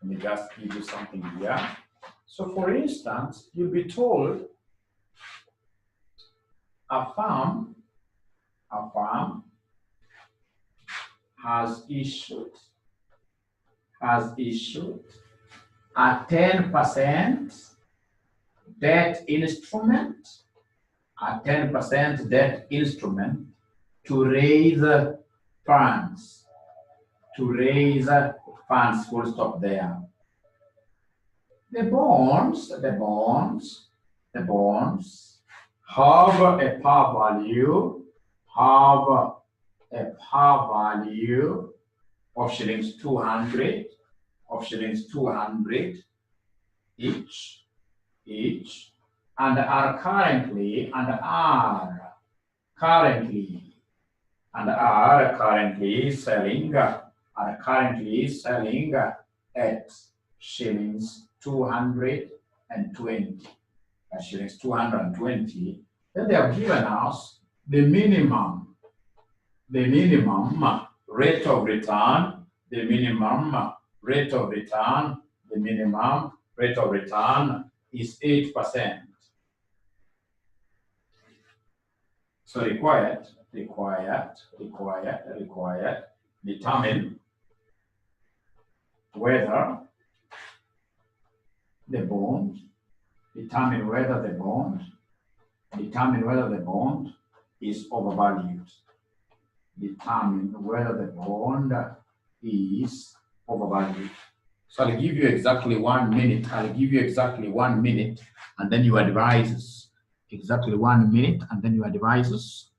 let me just give you something here. So for instance, you'll be told a firm has issued a 10% debt instrument, to raise funds, full stop there. The bonds have a par value of shillings 200 each, and are currently selling at shillings 220. Shillings 220. Then they have given us the minimum rate of return. The minimum rate of return is 8%. So required, determine whether the bond is overvalued. So I'll give you exactly 1 minute. And then you advise us. Exactly 1 minute, and then you advise us.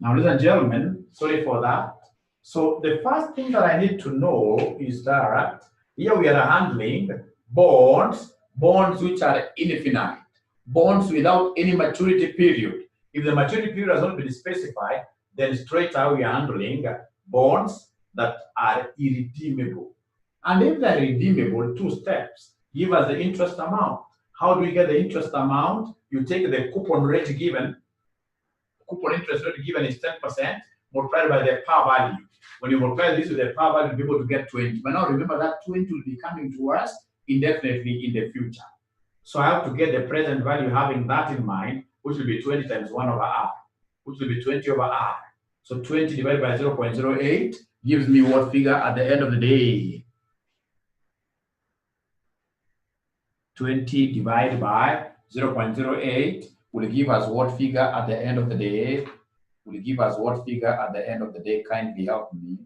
Now, ladies and gentlemen, sorry for that. So the first thing that I need to know is that here we are handling bonds, bonds which are infinite, bonds without any maturity period. If the maturity period has not been specified, then straight away we are handling bonds that are irredeemable. And if they're redeemable, two steps. Give us the interest amount. How do we get the interest amount? You take the coupon rate given. Coupon interest rate given is 10% multiplied by the par value. When you multiply this with the par value, you'll be able to get 20. But now remember that 20 will be coming to us indefinitely in the future. So I have to get the present value having that in mind, which will be 20 times 1 over r, which will be 20 over r. So 20 divided by 0.08 gives me what figure at the end of the day? 20 divided by 0.08 will give us what figure at the end of the day? Will give us what figure at the end of the day? Kindly help me.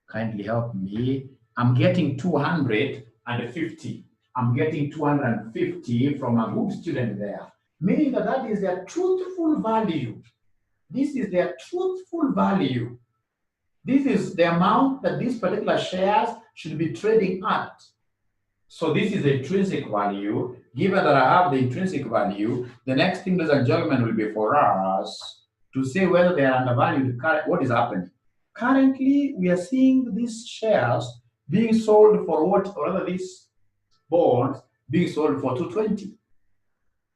Kindly help me. I'm getting 250. I'm getting 250 from a good student there. Meaning that that is their truthful value. This is their truthful value. This is the amount that these particular shares should be trading at. So this is the intrinsic value. Given that I have the intrinsic value, the next thing, ladies and gentlemen, will be for us to say whether they are undervalued. What is happening? Currently, we are seeing these shares being sold for what, or rather these bonds being sold for 220.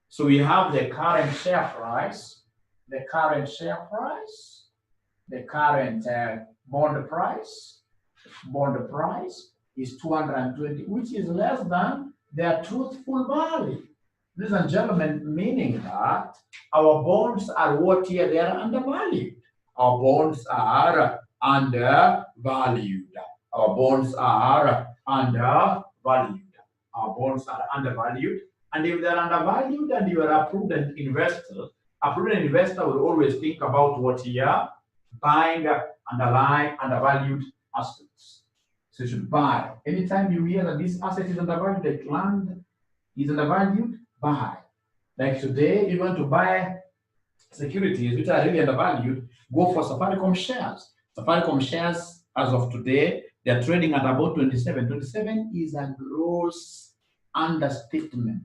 So we have the current share price, the current share price, the current bond price is 220, which is less than their truthful value. Ladies and gentlemen, meaning that our bonds are what here? They are undervalued. Our bonds are undervalued. Our bonds are undervalued. Our bonds are undervalued. And if they're undervalued and you are a prudent investor will always think about what here? Buying undervalued assets. So you should buy. Anytime you hear that this asset is undervalued, like land is undervalued, buy. Like today, you want to buy securities which are really undervalued, go for Safaricom shares. Safaricom shares, as of today, they are trading at about 27. 27 is a gross understatement.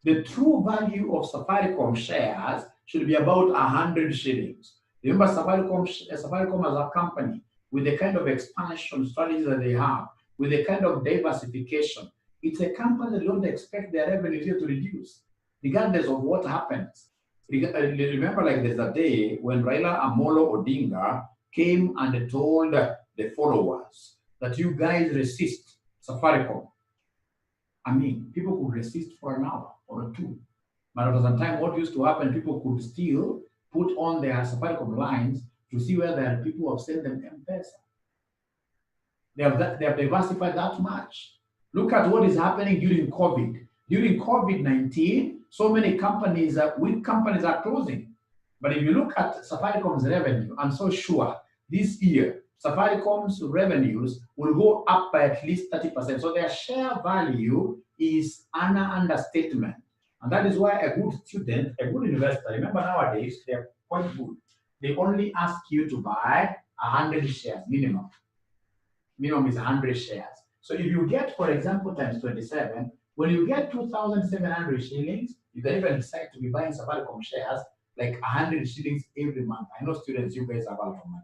The true value of Safaricom shares should be about 100 shillings. Remember, Safaricom as a company, with the kind of expansion strategies that they have, with the kind of diversification, it's a company that don't expect their revenue here to reduce, regardless of what happens. Remember, like there's a day when Raila Amolo Odinga came and told the followers that you guys resist Safaricom. I mean, people could resist for an hour or two. But at the time, what used to happen, people could still put on their Safaricom lines to see whether people have sent them M-Pesa. They have diversified that much. Look at what is happening during COVID. During COVID-19, so many companies, weak companies are closing. But if you look at Safaricom's revenue, I'm so sure this year, Safaricom's revenues will go up by at least 30%. So their share value is an understatement. And that is why a good student, a good investor, remember nowadays, they're quite good. They only ask you to buy 100 shares minimum. Minimum is 100 shares. So if you get, for example, times 27, when you get 2,700 shillings, you can even decide to be buying Safaricom shares like 100 shillings every month. I know students, you guys have a lot of money.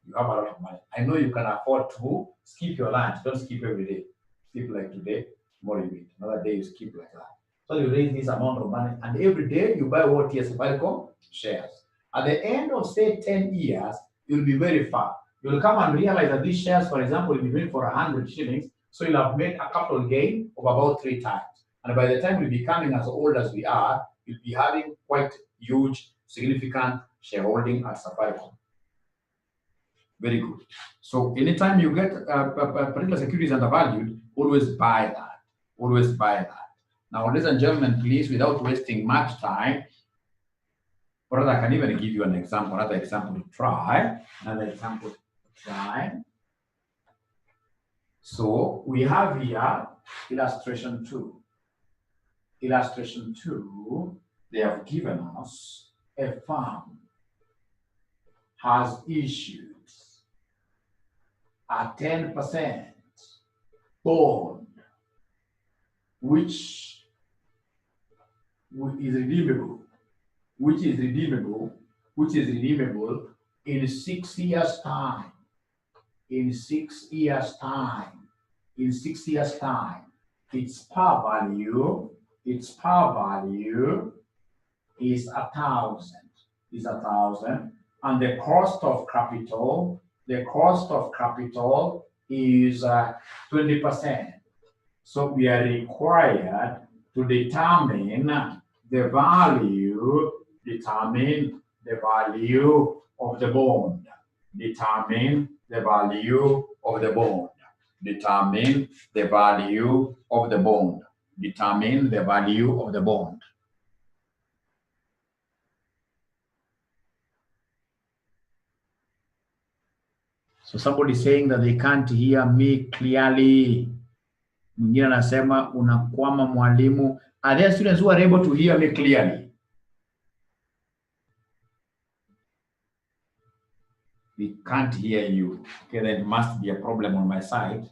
You have a lot of money. I know you can afford to skip your lunch. Don't skip every day. Skip like today, tomorrow you eat. Another day you skip like that. So you raise this amount of money, and every day you buy what here? Safaricom shares. At the end of, say, 10 years, you'll be very far. You'll come and realize that these shares, for example, will be made for 100 shillings. So you'll have made a capital gain of about 3 times. And by the time you'll be becoming as old as we are, you'll be having quite huge, significant shareholding at Safaricom. Very good. So anytime you get particular securities undervalued, always buy that. Always buy that. Now, ladies and gentlemen, please, without wasting much time, or rather, I can even give you an example, another example to try. So we have here illustration 2. illustration 2, they have given us a firm has issued a 10% bond, which is redeemable, in 6 years' time. In 6 years' time. In 6 years' time. Its par value is 1,000. And the cost of capital is 20%. So we are required to determine the value of the bond. Determine the value of the bond. Determine the value of the bond. Determine the value of the bond. So somebody saying that they can't hear me clearly. Mwingine anasema unakwama mwalimu. Are there students who are able to hear me clearly? We can't hear you. Okay, there must be a problem on my side.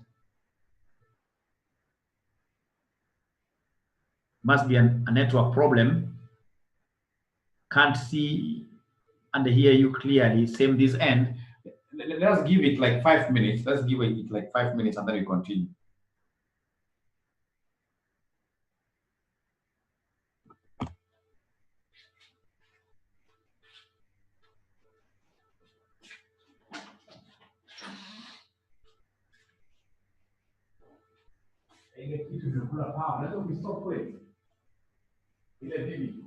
Must be a network problem. Can't see and hear you clearly. Same this end. Let's give it like 5 minutes. Let's give it like 5 minutes and then we continue. Ile kitu kimekula power. Naweza ukistop kweli. Ile video.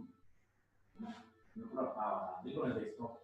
Kimekula power. Ndio naweza stop.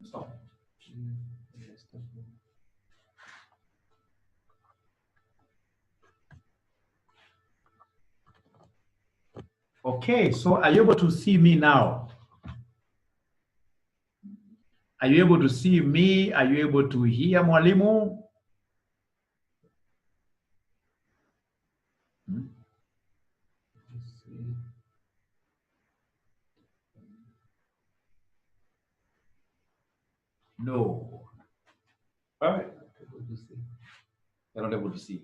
Stop. Okay, so are you able to see me now? Are you able to see me? Are you able to hear mwalimu? No. Right. They're not able to see.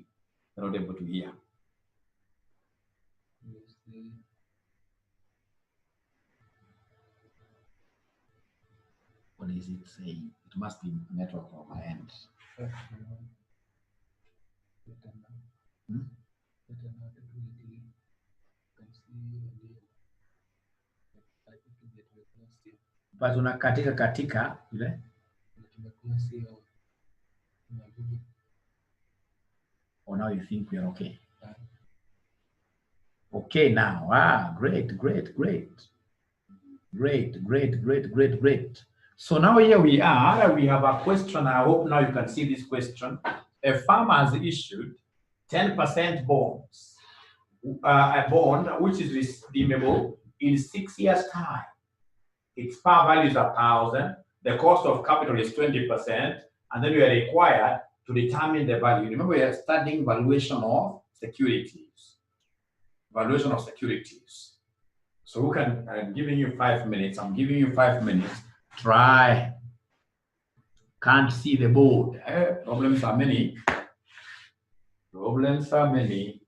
They're not able to hear. What is it saying? It must be network on my end. Hmm? But unakatika katika ile. Or now you think we are okay? Okay now. Ah, great, great, great. Great, great, great, great, great. So now here we are. We have a question. I hope now you can see this question. A firm has issued 10% bonds, a bond which is redeemable in 6 years' time. Its par value is 1,000. The cost of capital is 20%, and then you are required to determine the value. Remember, we are studying valuation of securities. Valuation of securities. So who can, I'm giving you 5 minutes. I'm giving you 5 minutes. Try. Can't see the board. Problems are many. Problems are many.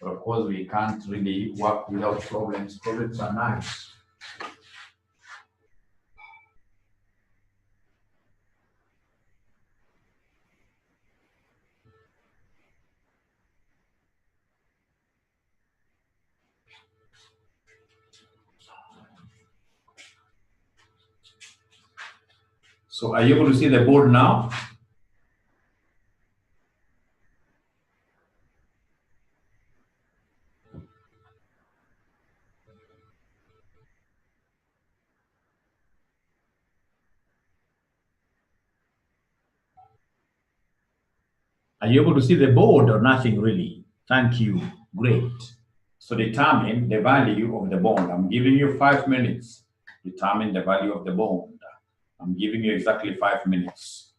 But of course, we can't really work without problems. Problems are nice. So are you able to see the board now? Are you able to see the board or nothing really? Thank you. Great. So determine the value of the bond. I'm giving you 5 minutes. Determine the value of the bond. I'm giving you exactly 5 minutes.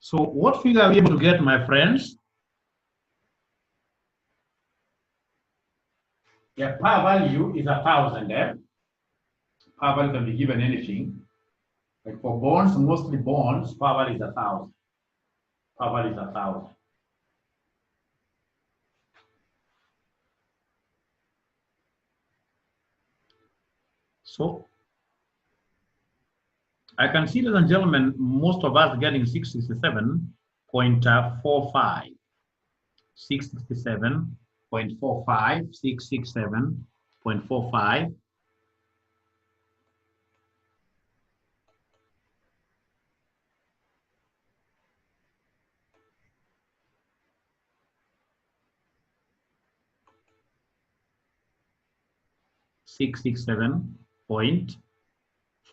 So what figure are we able to get, my friends? Yeah, par value is 1,000. Par value can be given anything. Like for bonds, mostly bonds, par value is 1,000. Par value is 1,000. So I can see, ladies and gentlemen, most of us getting 667.45. 667.45, 667.45.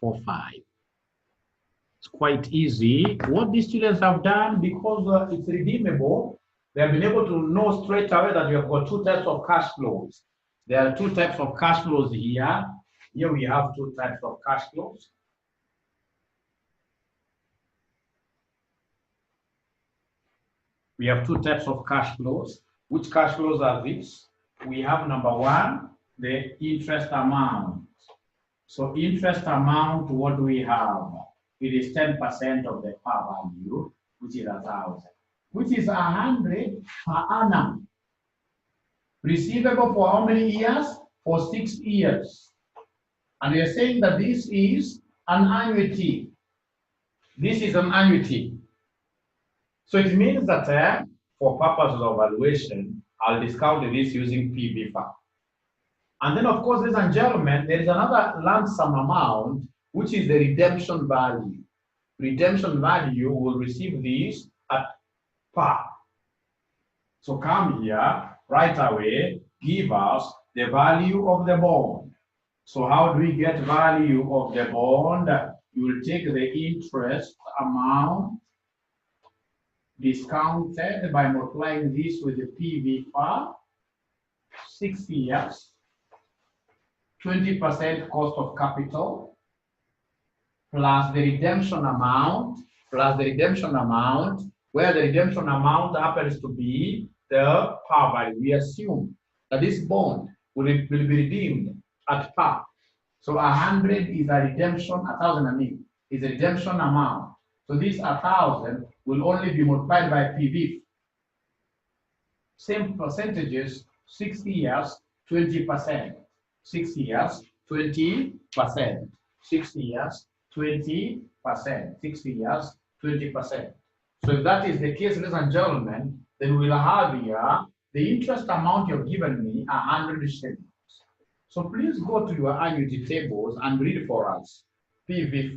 .45. It's quite easy. What these students have done, because it's redeemable, they have been able to know straight away that you have got two types of cash flows. There are two types of cash flows here. Here we have two types of cash flows. We have two types of cash flows. Which cash flows are these? We have number one, the interest amount. So interest amount, what do we have? It is 10% of the par value, which is 1,000, which is 100 per annum. Receivable for how many years? For 6 years. And we are saying that this is an annuity. This is an annuity. So it means that for purposes of valuation, I'll discount this using PV. And then, of course, ladies and gentlemen, there is another lump sum amount, which is the redemption value. Redemption value will receive this at par. So come here, right away, give us the value of the bond. So how do we get value of the bond? You will take the interest amount discounted by multiplying this with the PV for 6 years, 20% cost of capital, plus the redemption amount, where the redemption amount happens to be the par value. We assume that this bond will be redeemed at par. So 100 is a redemption, 1,000 I mean, is a redemption amount. So this 1,000 will only be multiplied by PV. Same percentages, 6 years, 20%. 6 years, 20%. 6 years, 20%. 6 years, 20%. So if that is the case, ladies and gentlemen, then we'll have here the interest amount you've given me, 100 shillings. So please go to your annuity tables and read for us. PV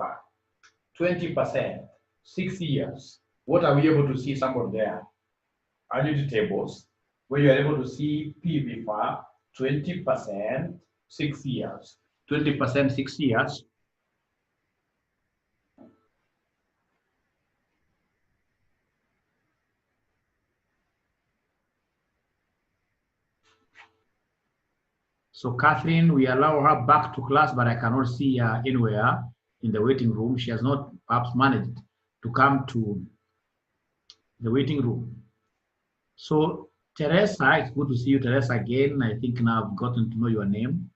20%, 6 years. What are we able to see somewhere there? Annuity tables, where you are able to see PV 20%, 6 years. 20%, 6 years. So Catherine, we allow her back to class, but I cannot see her anywhere in the waiting room. She has not perhaps managed to come to the waiting room. So Teresa, it's good to see you, Teresa, again. I think now I've gotten to know your name.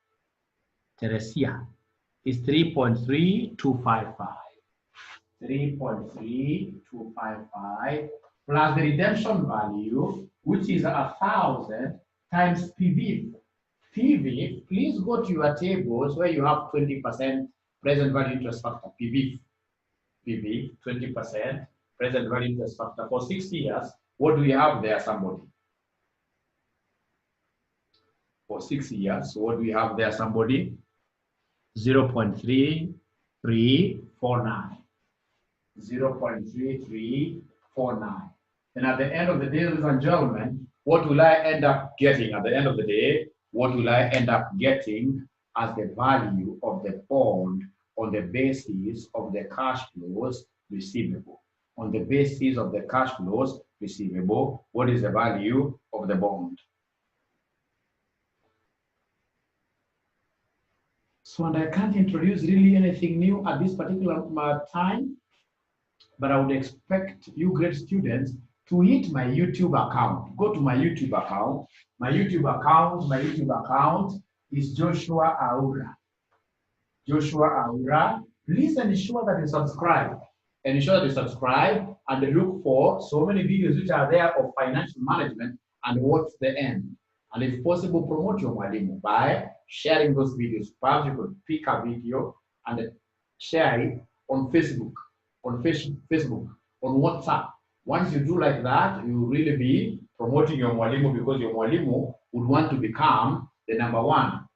Teresia is 3.3255. 3.3255 plus the redemption value, which is 1,000 times PV. PV, please go to your tables where you have 20% present value interest factor, PV. PV, 20% present value interest factor for 6 years. What do we have there, somebody? For 6 years, what do we have there, somebody? 0.3349. 0.3349. And at the end of the day, ladies and gentlemen, what will I end up getting at the end of the day? What will I end up getting as the value of the bond on the basis of the cash flows receivable? On the basis of the cash flows receivable, what is the value of the bond? So, and I can't introduce really anything new at this particular time, but I would expect you great students to hit my YouTube account. Go to my YouTube account. My YouTube account is Joshua Aura. Joshua Aura. Please ensure that you subscribe. Ensure that you subscribe and look for so many videos which are there of financial management and what's the end. And if possible, promote your mwalimu by sharing those videos. Perhaps you could pick a video and share it on Facebook, on WhatsApp. Once you do like that, you will really be promoting your mwalimu, because your mwalimu would want to become the #1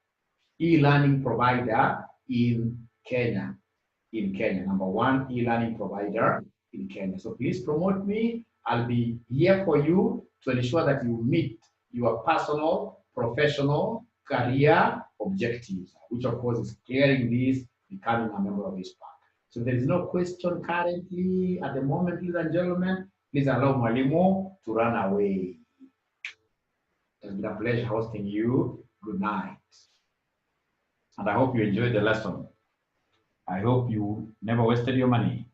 e-learning provider in Kenya. #1 e-learning provider in Kenya. So please promote me. I'll be here for you to ensure that you meet your personal, professional, career objectives, which of course is clearing this, becoming a member of this pack. So there is no question currently at the moment, ladies and gentlemen. Please allow mwalimu to run away. It's been a pleasure hosting you. Good night. And I hope you enjoyed the lesson. I hope you never wasted your money.